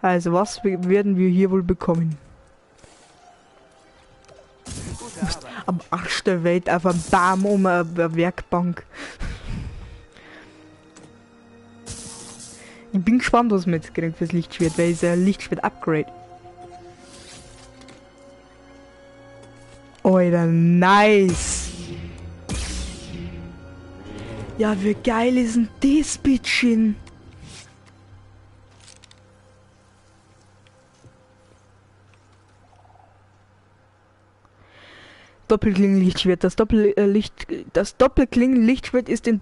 Also, was werden wir hier wohl bekommen? Am Arsch der Welt auf einem Baum um eine Werkbank. Ich bin gespannt, was wir jetzt kriegen fürs Lichtschwert, weil es ein Lichtschwert-Upgrade. Alter, nice! Ja, wie geil ist denn das, Bitchen? Doppelklingenlichtschwert. Das Doppelklingenlichtschwert ist in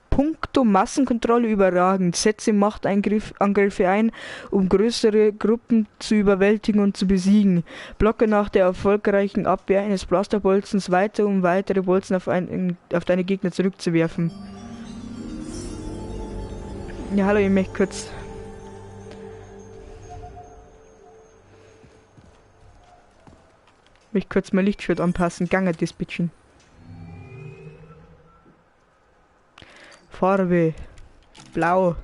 puncto Massenkontrolle überragend. Setze Machtangriffe ein, um größere Gruppen zu überwältigen und zu besiegen. Blocke nach der erfolgreichen Abwehr eines Blasterbolzens weiter, um weitere Bolzen auf deine Gegner zurückzuwerfen. Ja, hallo, ich möchte kurz... mein Lichtschwert anpassen. Gange das bisschen. Farbe. Blau.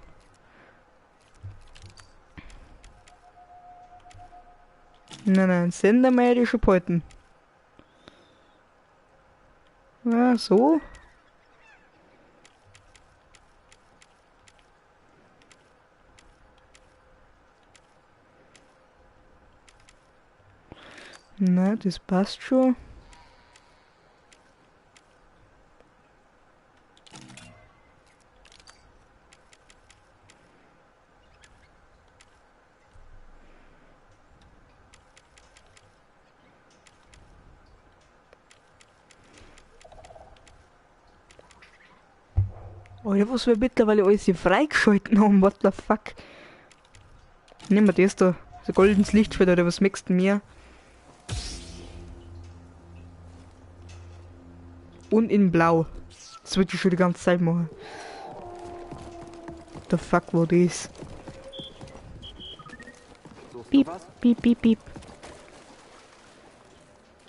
Nein, Sender merische Polten. Ja, so. Na, das passt schon. Alter, was wir mittlerweile alles hier freigeschalten haben, what the fuck? Nehmen wir das da, so goldenes Lichtschwert oder was möchtest du mir? Und in Blau. Das würde ich schon die ganze Zeit machen. What the fuck war das? Piep, piep, piep, piep.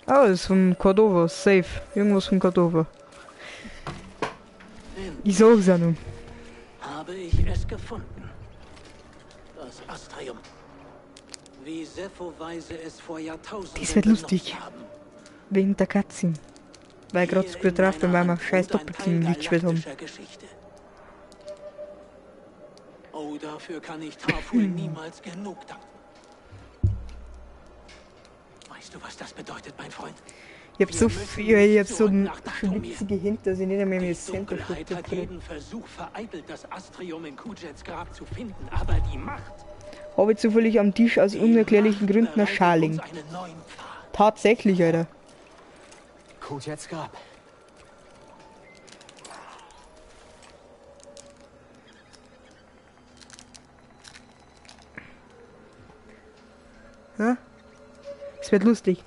Ah, das ist von Cordova, safe. Irgendwas von Cordova. Ich sag's ja nun. Habe ich es gefunden. Das Astrium. Wie Sepho-Weise es vor Jahrtausenden Das wird lustig. Wegen der Cutscene. Weil gerade so gut drauf bin, weil wir scheiß Doppelklingen-Lichtschwert haben. Oh, dafür kann ich Tarful niemals genug danken. Weißt du, was das bedeutet, mein Freund? Ich hab so viel, ich hab so witzige Hint, dass ich nicht mehr mit Center hat jeden Versuch vereitelt, das Astrium in Kujets Grab zu finden, aber die Macht... Habe ich zufällig am Tisch aus unerklärlichen Gründen ein Scharling. Tatsächlich, Alter. Kujets Grab. Ja? Es wird lustig.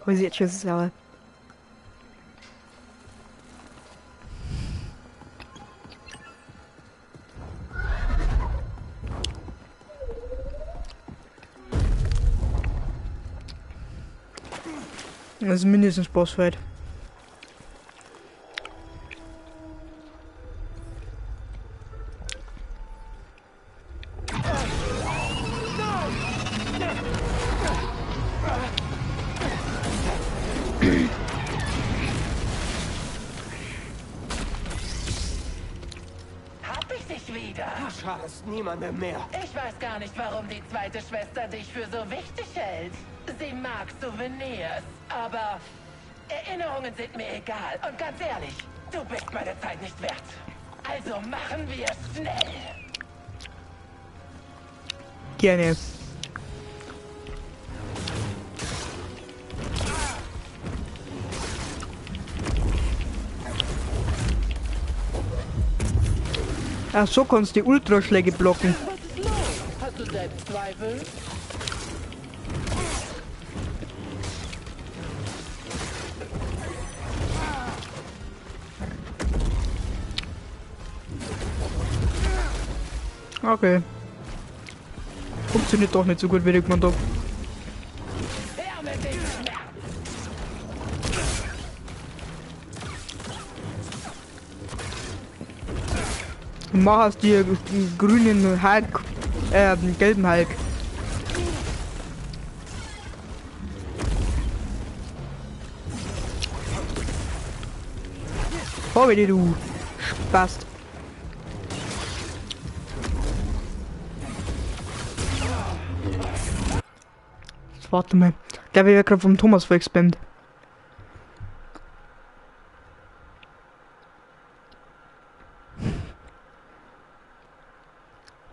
Aber sie jetzt schon sauer. Das ist mindestens Bossfight. Hab ich dich wieder? Du schadest niemandem mehr. Ich weiß gar nicht, warum die zweite Schwester dich für so wichtig hält. Sie mag Souvenirs, aber Erinnerungen sind mir egal. Und ganz ehrlich, du bist meine Zeit nicht wert. Also machen wir es schnell. Gerne. Ach so, kannst du die Ultraschläge blocken. Was ist los? Hast du Selbstzweifel? Okay. Funktioniert doch nicht so gut, wie ich man da. Her mit dem Schmerz! Mach aus dir grünen Hulk, gelben Hulk. Oh, wie du Spast. Warte mal. Der wird ja gerade vom Thomas verspammt.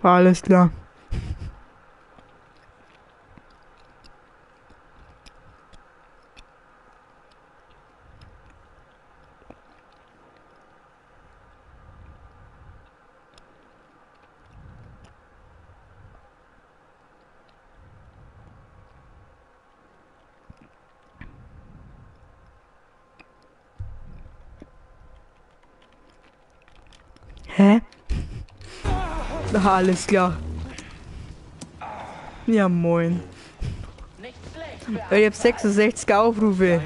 Alles klar. Hä? Alles klar. Ja, moin. Ich hab 66 Aufrufe.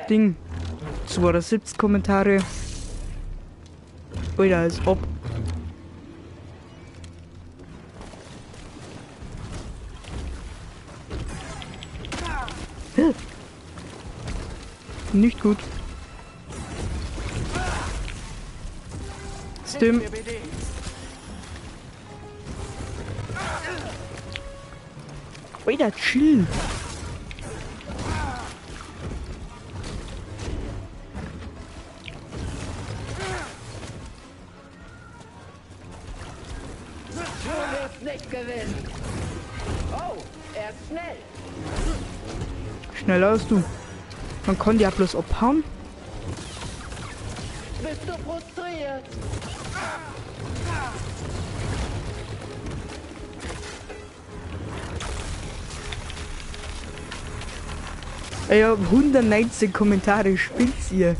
Ding. 270 Kommentare. Alter, als ob. Nicht gut. Stimmt. Alter, chill. Du wirst nicht gewinnen. Oh, er ist schnell. Schneller als du. Man konnte ja bloß abhauen. Bist du frustriert? Ich hab 119 Kommentare, spinnt's ihr.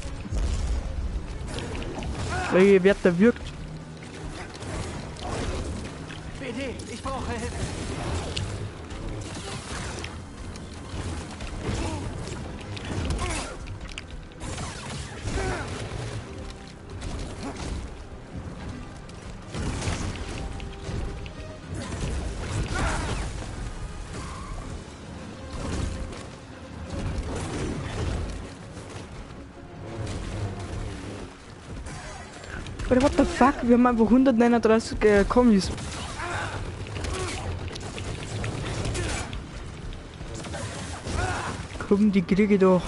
Welche Wert da wirkt. BD, ich brauche Hilfe. Oder what the fuck? Wir haben einfach 139 Kommis. Komm, die kriege ich doch.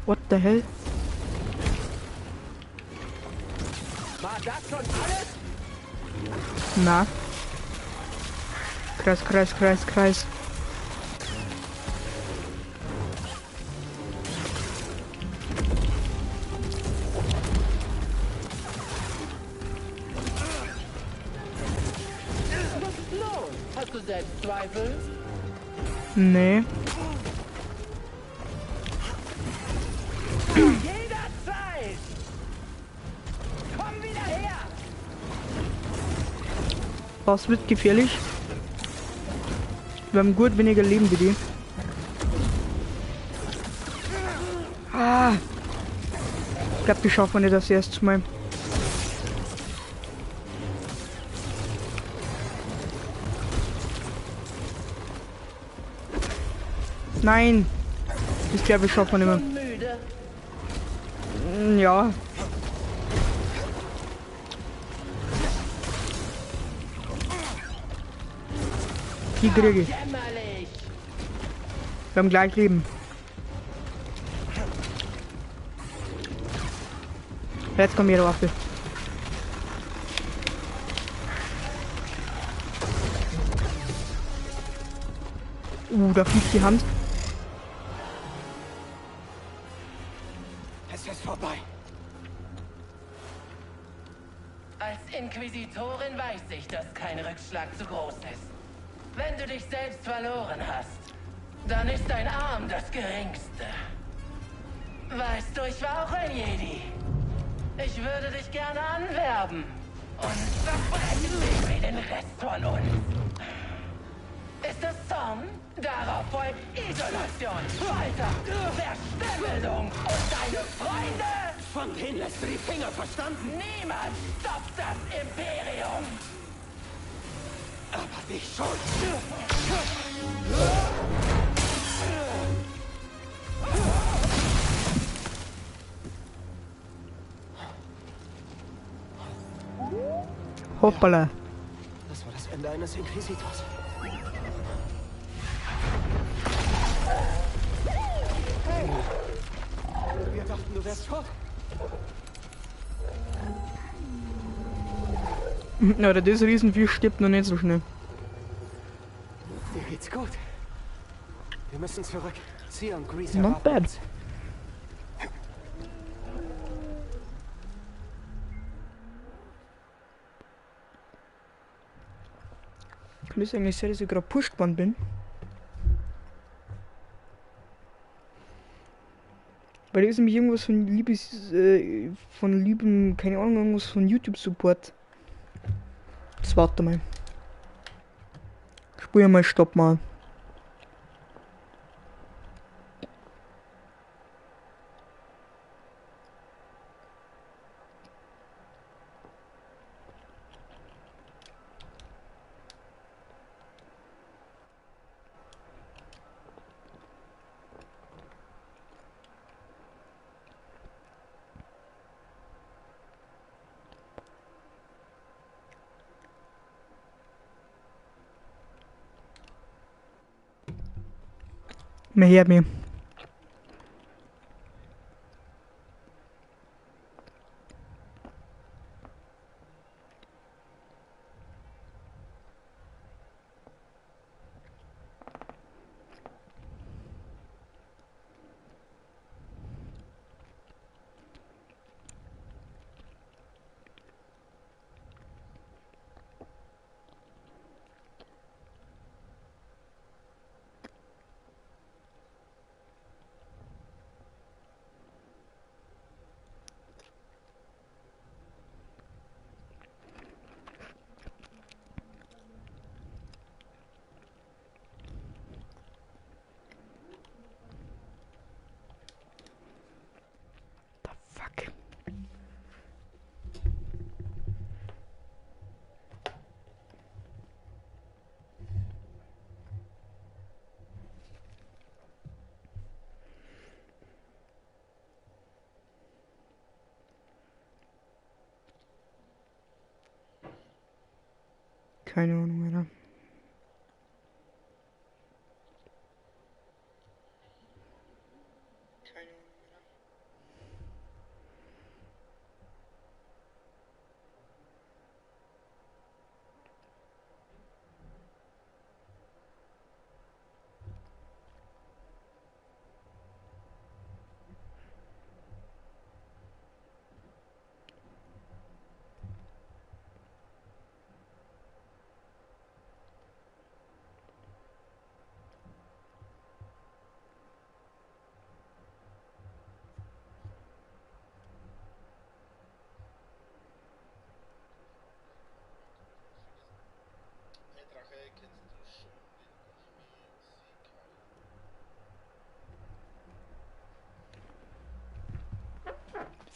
What the hell? War das schon alles? Na. Kreis, Kreis, Kreis, Kreis. Selbstzweifel? Nee. Jederzeit! Komm wieder her! Das wird gefährlich. Wir haben gut weniger Leben wie die. Ah! Ich glaube, die schaffen wir nicht das erste Mal. Nein! Ich glaube, wir schaffen wir nicht mehr. Ja. Die kriege ich. Wir haben gleich Leben. Jetzt kommt ihre Waffe. Da fliegt die Hand. Es ist vorbei. Als Inquisitorin weiß ich, dass kein Rückschlag zu groß ist. Wenn du dich selbst verloren hast, dann ist dein Arm das Geringste. Weißt du, ich war auch ein Jedi. Ich würde dich gerne anwerben. Und verbrechen dich wie den Rest von uns. Ist es Zorn? Darauf folgt Isolation, Folter, Verstümmelung und deine Freunde? Von denen lässt du die Finger, verstanden? Niemand stoppt das Imperium! Aber dich schon! Hoppala. Das war das Ende eines Inquisitors. Hey! Wir dachten, du wärst tot. Na, das Riesenvieh stirbt noch nicht so schnell. Dir geht's gut. Wir müssen zurück. Sie und Grease Not erwarten bad. uns. Ich muss eigentlich sehen, dass ich gerade gepusht worden bin. Weil da ist nämlich irgendwas von von lieben, keine Ahnung, irgendwas von YouTube-Support. Jetzt warte mal. Spur mal, stopp mal. Mehr her mir. Keine Ahnung mehr.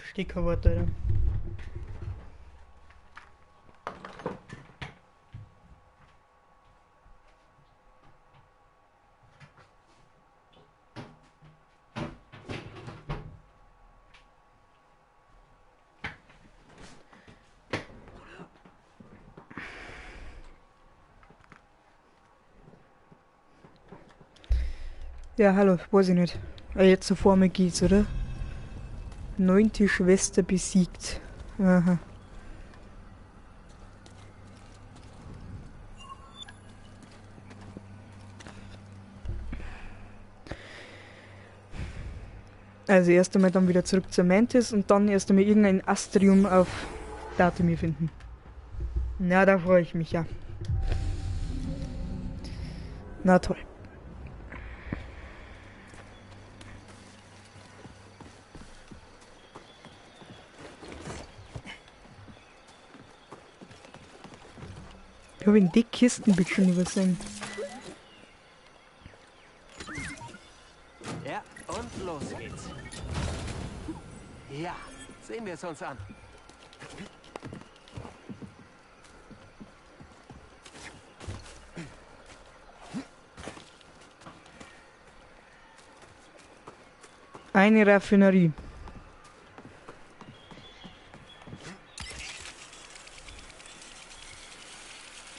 Verstehe kein Wort, Alter. Ja, hallo, weiß ich nicht. Jetzt so vor mir geht's, oder? 9. Schwester besiegt. Aha. Also erst einmal dann wieder zurück zur Mantis und dann erst einmal irgendein Astrium auf Datumir finden. Na, da freue ich mich ja. Na toll. Ich habe in die Kisten ein bisschen übersehen. Ja, und los geht's. Ja, sehen wir es uns an. Eine Raffinerie.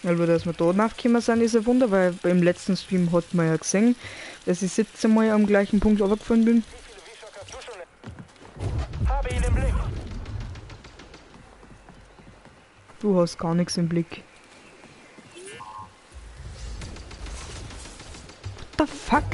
Also, dass wir da nachgekommen sind, ist ein Wunder, weil beim letzten Stream hat man ja gesehen, dass ich 17 Mal am gleichen Punkt runtergefahren bin. Habe ihn im Blick. Du hast gar nichts im Blick. What the fuck?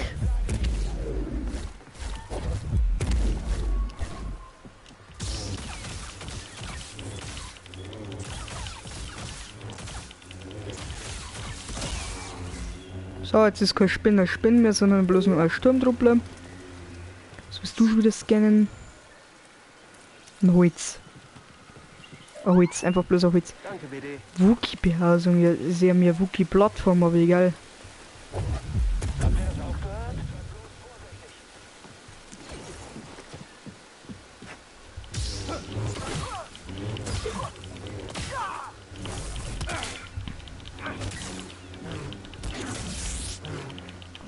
So, jetzt ist kein Spinner mehr, sondern bloß nur ein Sturmtruppler. Was willst du schon wieder scannen? Ein Holz. Ein Holz, einfach bloß ein Holz. Danke, BD. Wookie-Behausung, ja, ist ja mehr Wookie-Plattform, aber egal.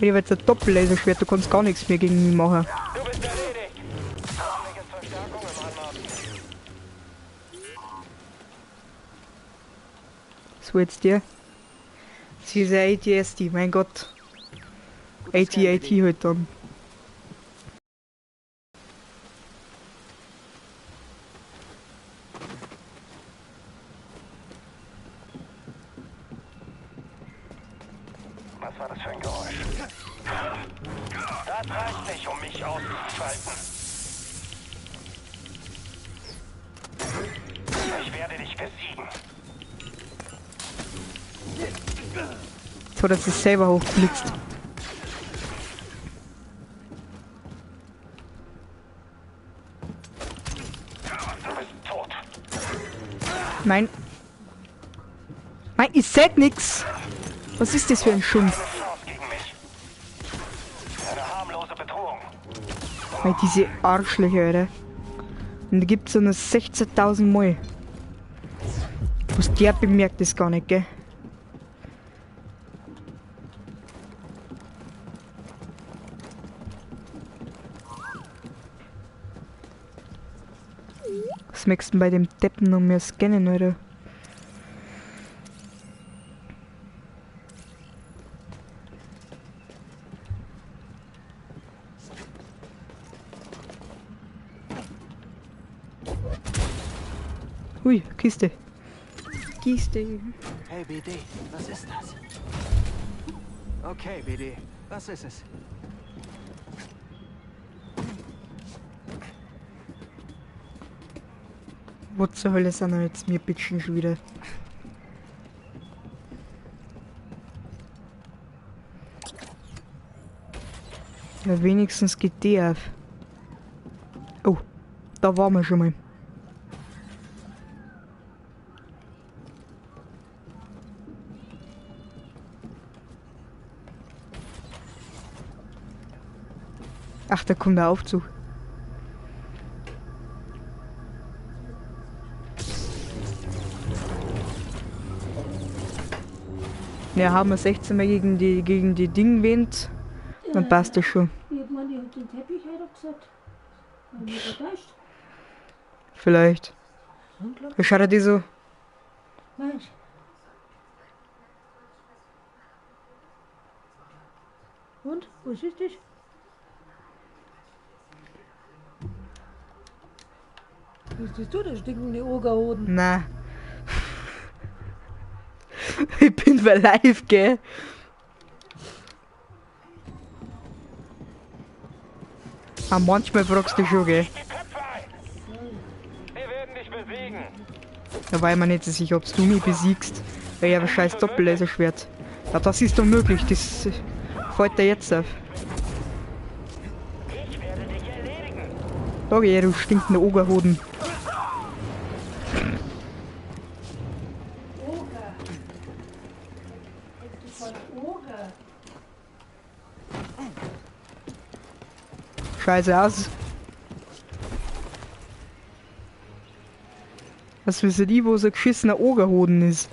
Ich habe jetzt ein Doppel-Laserschwert, du kannst gar nichts mehr gegen mich machen. Du bist erledigt. Ordentliches Verstärkung im Anmarsch. So, jetzt der. Das ist ein ATSD, mein Gott. AT-AT halt dann. Was war das für ein Geräusch? Das reicht nicht, um mich auszuschalten. Ich werde dich besiegen. So, dass es selber hochblitzt. Du bist tot. Nein. Nein, ich seh nix. Was ist das für ein Schimpf? Gegen mich. Eine harmlose Bedrohung. Weil diese Arschlöcher, Alter. Und da gibt's so eine 16.000 Mal. Was der bemerkt, ist gar nicht, gell? Was möchtest du denn bei dem Deppen noch mehr scannen, Alter? Ui, Kiste. Kiste. Hey, BD, was ist das? Okay, BD, was ist es? Wo zur Hölle sind wir jetzt mir bitchen schon wieder? Ja, wenigstens geht die auf. Oh, da waren wir schon mal. Ach, da kommt der Aufzug. Ja, haben wir 16 Mal gegen die Ding wendet, dann passt das schon. Ich meine, die hat den Teppich heute gesagt. Haben wir getäuscht? Vielleicht. Wie schaut die so? Mensch. Und? Was ist das? Was ist das, da stecken die Ogerhoden? Nein. Ich bin bei live, gell? Ah, manchmal fragst du schon, gell? Wir werden dich besiegen. Da war ich mir nicht so sicher, ob du mich besiegst. Weil ich habe ein scheiß Doppellaserschwert. Ja, das ist unmöglich, das fällt dir jetzt auf. Ich werde dich erledigen. Da geh, du stinkende Ogerhoden. Scheiße aus. Was wissen die, wo so ein geschissener Ogerhoden ist?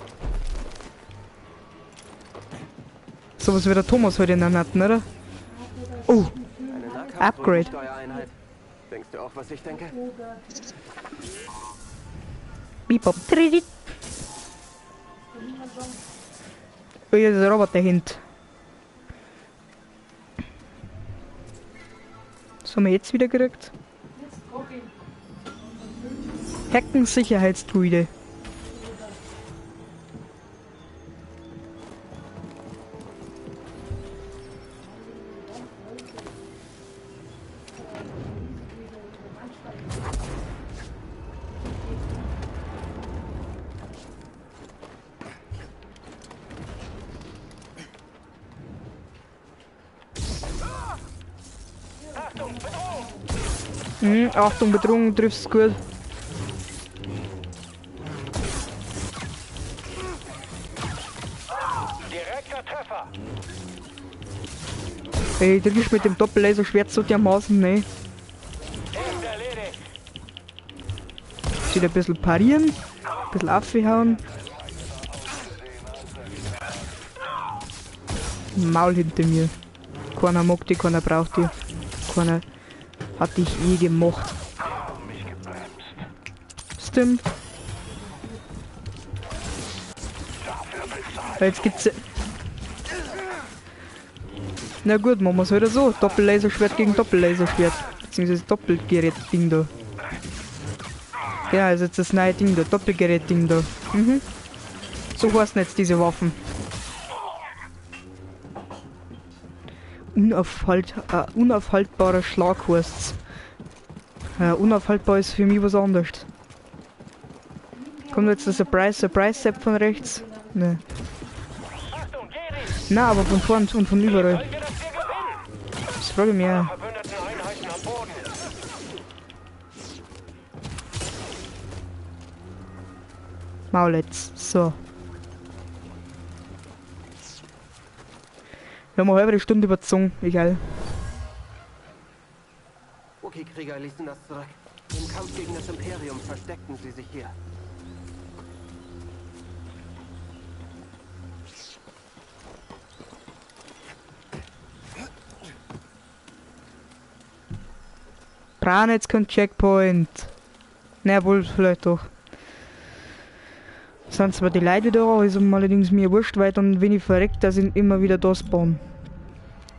Sowas wie der Thomas heute in der hatten, oder? Oh, Upgrade. Denkst du auch, was ich denke? Bebop. Oh, hier ist der Roboter hint. Was haben wir jetzt wieder gekriegt? Hacken Sicherheitsdruide. Achtung, Bedrohung, triffst gut. Direkter Treffer. Ey, triffst mit dem Doppellaserschwert so dermaßen, ne? Ist erledigt. Wieder ein bisschen parieren, ein bisschen aufhauen. Maul hinter mir. Keiner mag die, keiner braucht die. Keiner hat dich je gemacht. Stimmt. Jetzt gibt's. Na gut, machen wir es halt so. Doppellaserschwert gegen Doppellaserschwert. Beziehungsweise Doppelgerät-Ding da. Genau, also jetzt das neue Ding da. Doppelgerät-Ding da. Mhm. So heißen jetzt diese Waffen. Unaufhaltbarer Schlag heißt's. Unaufhaltbar ist für mich was anderes. Kommt jetzt der Surprise-Step von rechts? Ne. Na, aber von vorn und von überall. Das frage ich mich auch. Maul jetzt. So. Wir haben eine halbe Stunde überzogen. Egal. Okay, Krieger ließen das zurück. Im Kampf gegen das Imperium versteckten sie sich hier. Brauchen jetzt kein Checkpoint. Na wohl, vielleicht doch. Sind zwar die Leute wieder da, ist allerdings mir wurscht, weil dann, wenn ich verreckt, da sind immer wieder das bauen.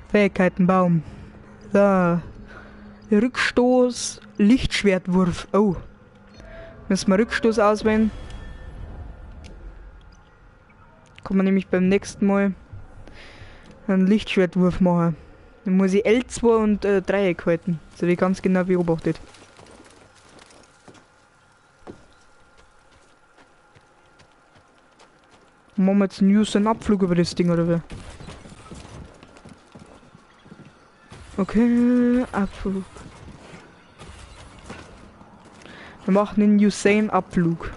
Fähigkeitenbaum. Da. Rückstoß, Lichtschwertwurf. Oh. Müssen wir Rückstoß auswählen. Kann man nämlich beim nächsten Mal einen Lichtschwertwurf machen. Dann muss ich L2 und Dreieck halten. Das habe ich ganz genau beobachtet. Machen wir jetzt einen Abflug über das Ding, oder wie? Okay, Abflug. Wir machen einen Usain-Abflug.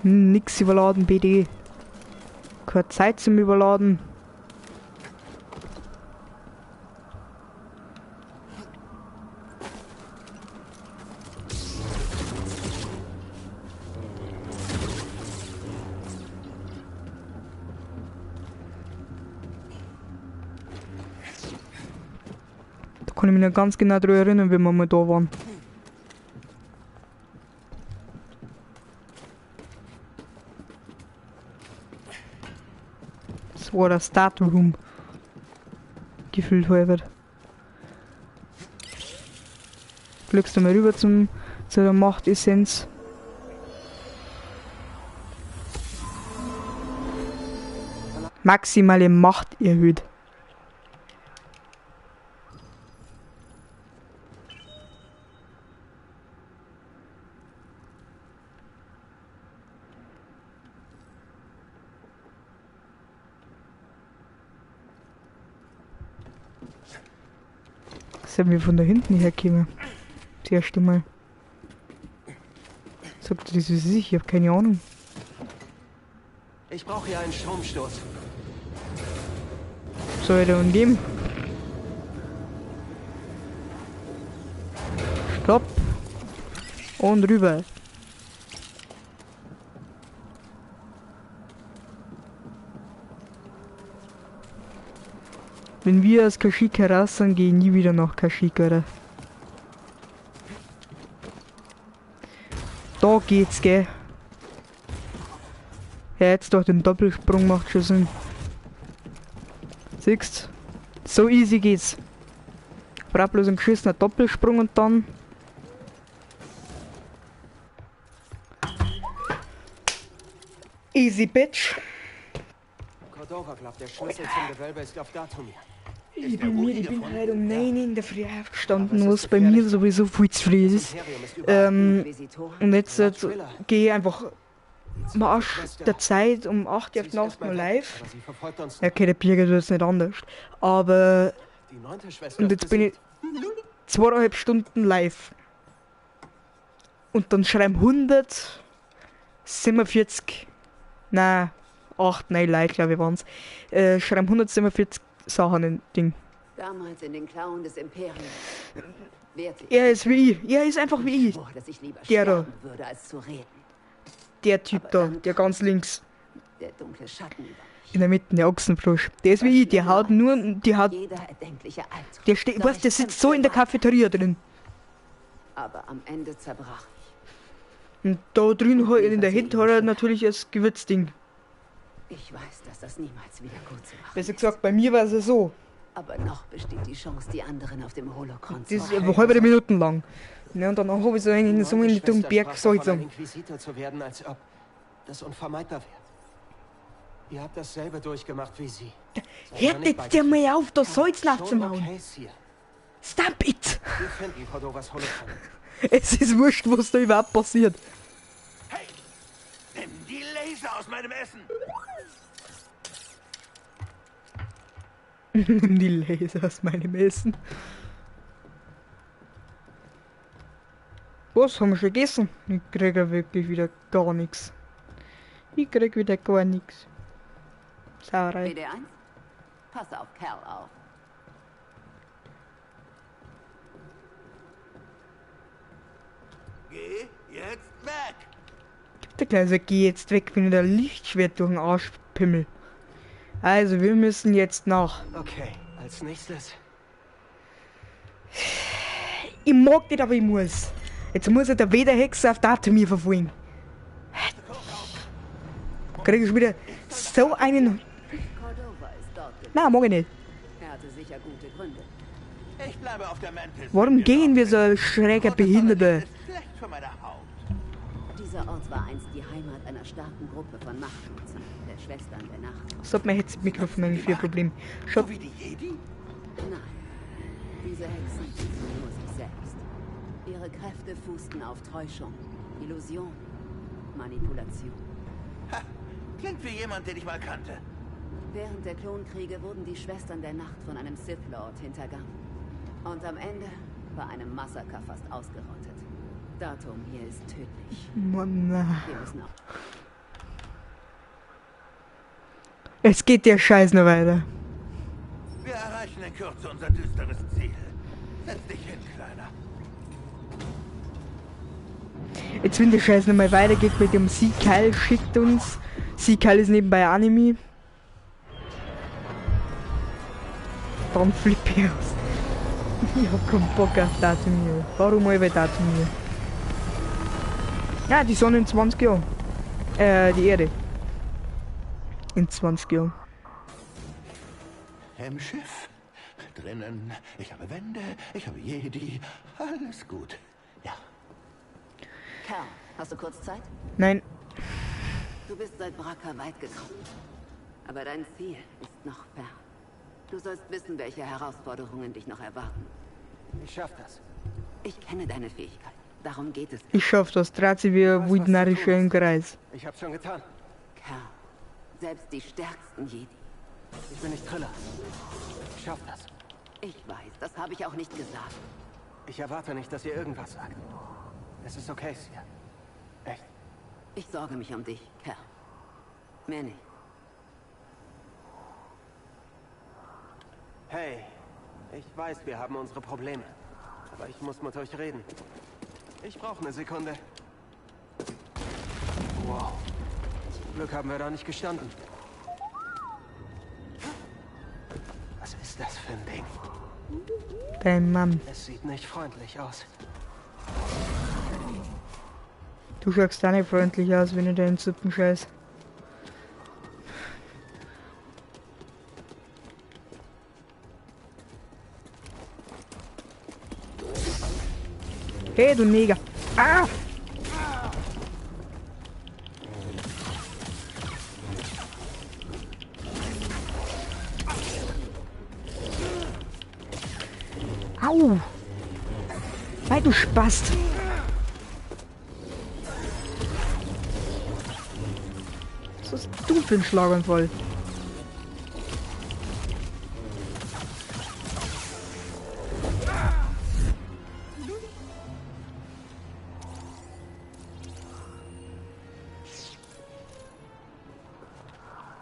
Nix überladen, BD. Keine Zeit zum Überladen. Da kann ich mich noch ganz genau daran erinnern, wie wir mal da waren. Das war der Start Room. Gefühlt halber. Glückst du mal rüber zu der Machtessenz. Maximale Macht erhöht. Sollen wir von da hinten herkommen? Das erste Mal. Sagt das ist ich habe keine Ahnung. Ich brauche hier einen Stromstoß. Soll ich da umgeben? Stopp. Und rüber. Wenn wir aus Kashyyyk heraus sind, gehen nie wieder nach Kashyyyk, oder? Da geht's, gell? Ja, jetzt doch den Doppelsprung macht schon Sinn. Siehst? So easy geht's. Braucht bloß einen geschissenen Doppelsprung und dann... Easy, bitch. Cordova glaubt, der Schlüssel zum Gewölbe ist auf Datumir. Ich bin heute um 9 in der Früh aufgestanden, was bei mir sowieso viel zu früh ist. Und jetzt gehe ich einfach am Arsch der Zeit um 8 Uhr auf die Nacht mal live. Ja, okay, der Birger tut es nicht anders. Aber... Und jetzt bin ich 2,5 Stunden live. Und dann schreiben 147... Nein, 8, 9 Leute, glaube ich, waren es. Schreiben 147 Sachen in Ding. Damals in den Klauen des Imperiums. Er ist wie ich. Er ist einfach wie ich. Der da. Der Typ da, der ganz links. Der dunkle Schatten über mich. In der Mitte, der Ochsenfrosch. Der ist wie ich, der haut nur, der hat... Der steht, was, der sitzt so in der Cafeteria drin. Aber am Ende zerbrach ich. Und da drüben in der Hände hat er natürlich das Gewürzding. Ich weiß, dass das niemals wieder gut zu machen. Besser gesagt, bei mir war es ja so. Aber noch besteht die Chance, die anderen auf dem Holocron zu Das ist halbe Minuten lang. Ja, und dann habe ich so einen so in die dummen Berg gesagt. Inquisitor zu werden, als ob das unvermeidbar wäre. Ihr habt dasselbe durchgemacht wie sie. Hört jetzt dir mal auf, da Salz nachzumachen. Stop it! Wir finden Cordovas Holocron. Es ist wurscht, was da überhaupt passiert. Hey! Nimm die Laser aus meinem Essen! Nimm die Laser aus meinem Essen. Was, haben wir schon gegessen? Ich kriege wirklich wieder gar nichts. Ich krieg wieder gar nichts. Sauerei. BD1, pass auf Kerl auf. Geh jetzt weg! Der Kleine, geh jetzt weg, wenn der Lichtschwert durch den Arsch pimmel. Also, wir müssen jetzt nach. Okay, als nächstes. Ich mag nicht, aber ich muss. Jetzt muss er der Wederhexe auf Datumir verfolgen. Krieg ich wieder so einen... Nein, mag ich nicht. Er hatte sicher gute Gründe. Ich bleibe auf der Mantis. Warum gehen wir so schräger Behinderte? Dieser Ort war einst die Heimat einer starken Gruppe von Machtnutzern, der Schwestern der Nacht. So hat mein Headset-Mikrofon eigentlich viel Problem. Schaut. Nein, diese Hexen sind nur sich selbst. Ihre Kräfte fußten auf Täuschung, Illusion, Manipulation. Ha, klingt wie jemand, den ich mal kannte. Während der Klonkriege wurden die Schwestern der Nacht von einem Sith Lord hintergangen. Und am Ende war einem Massaker fast ausgerottet. Datum hier ist tödlich. Mann. Wir müssen auch. Es geht der Scheiß noch weiter. Wir erreichen in Kürze unser düsteres Ziel. Setz dich hin, Kleiner. Jetzt, wenn der Scheiß noch mal weitergeht mit dem Seakeil, schickt uns. Seakeil ist nebenbei Anime. Dann flippe ich aus. Ich hab keinen Bock auf Datumir. Warum aber Datumir? Ja, die Sonne in 20 Jahren. Die Erde. In 20 Jahren. Im Schiff. Drinnen. Ich habe Wände. Ich habe Jedi. Alles gut. Ja. Kerl, hast du kurz Zeit? Nein. Du bist seit Bracca weit gekommen. Aber dein Ziel ist noch fern. Du sollst wissen, welche Herausforderungen dich noch erwarten. Ich schaff das. Ich kenne deine Fähigkeit. Darum geht es. Ich schaff das. Dreht sie wie ein Wildnarischer im Kreis. Ich hab's schon getan. Kerl, selbst die stärksten Jedi. Ich bin nicht Triller. Ich schaff das. Ich weiß, das habe ich auch nicht gesagt. Ich erwarte nicht, dass ihr irgendwas sagt. Es ist okay, Sia. Echt. Ich sorge mich um dich, Kerl. Mehr nicht. Hey, ich weiß, wir haben unsere Probleme. Aber ich muss mit euch reden. Ich brauche eine Sekunde. Wow. Zum Glück haben wir da nicht gestanden. Was ist das für ein Ding? Dein Mann. Es sieht nicht freundlich aus. Du schaust da nicht freundlich aus, wenn du deinen Suppen scheiß. Hey, du Neger! Ah! Au! Weil du Spast! So ist dumm für den Schlaganfall.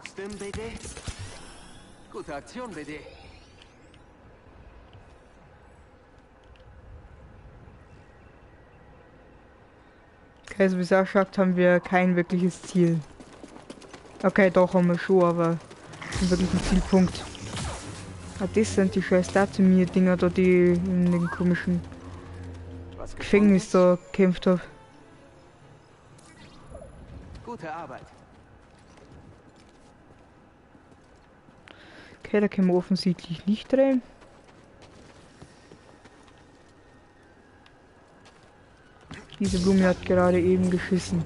Stimmt, BD? Gute Aktion, BD. Okay, so wie es ausschaut, haben wir kein wirkliches Ziel. Okay, doch haben wir schon, aber einen wirklichen Zielpunkt. Ah, das sind die scheiß Datumir-Dinger da, die in den komischen Gefängnis da gekämpft haben. Gute Arbeit. Okay, da können wir offensichtlich nicht rein. Diese Blume hat gerade eben geschissen.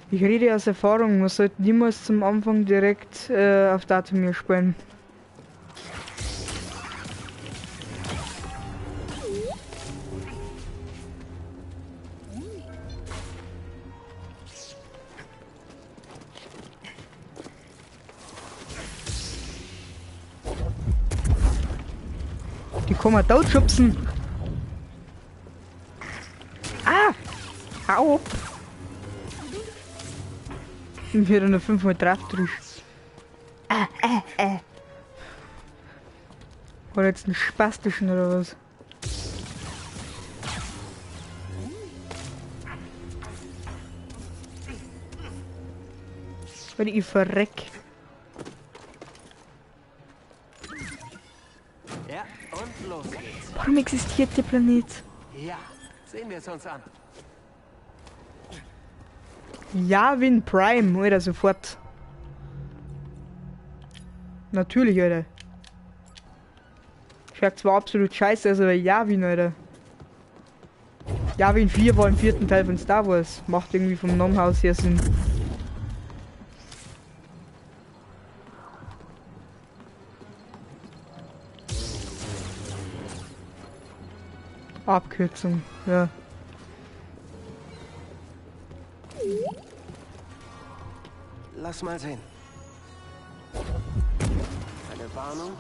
Ich rede aus Erfahrung, man sollte niemals zum Anfang direkt auf Datumir spielen. Die kann man dort schubsen. Ah! Hau! Und wieder nur 5 Mal drauf drückt. Oder jetzt einen spastischen oder was? Weil ich verreck. Ja, und los geht's. Warum existiert der Planet? Ja, sehen wir es uns an. Yavin Prime, Alter, sofort. Natürlich, Alter. Schaut zwar absolut scheiße aus, aber Yavin, Alter. Yavin 4 war im 4. Teil von Star Wars. Macht irgendwie vom Namen her Sinn. Abkürzung, ja. Lass mal sehen. Eine Warnung?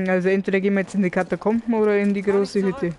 Also entweder gehen wir jetzt in die Katakomben oder in die große Hütte.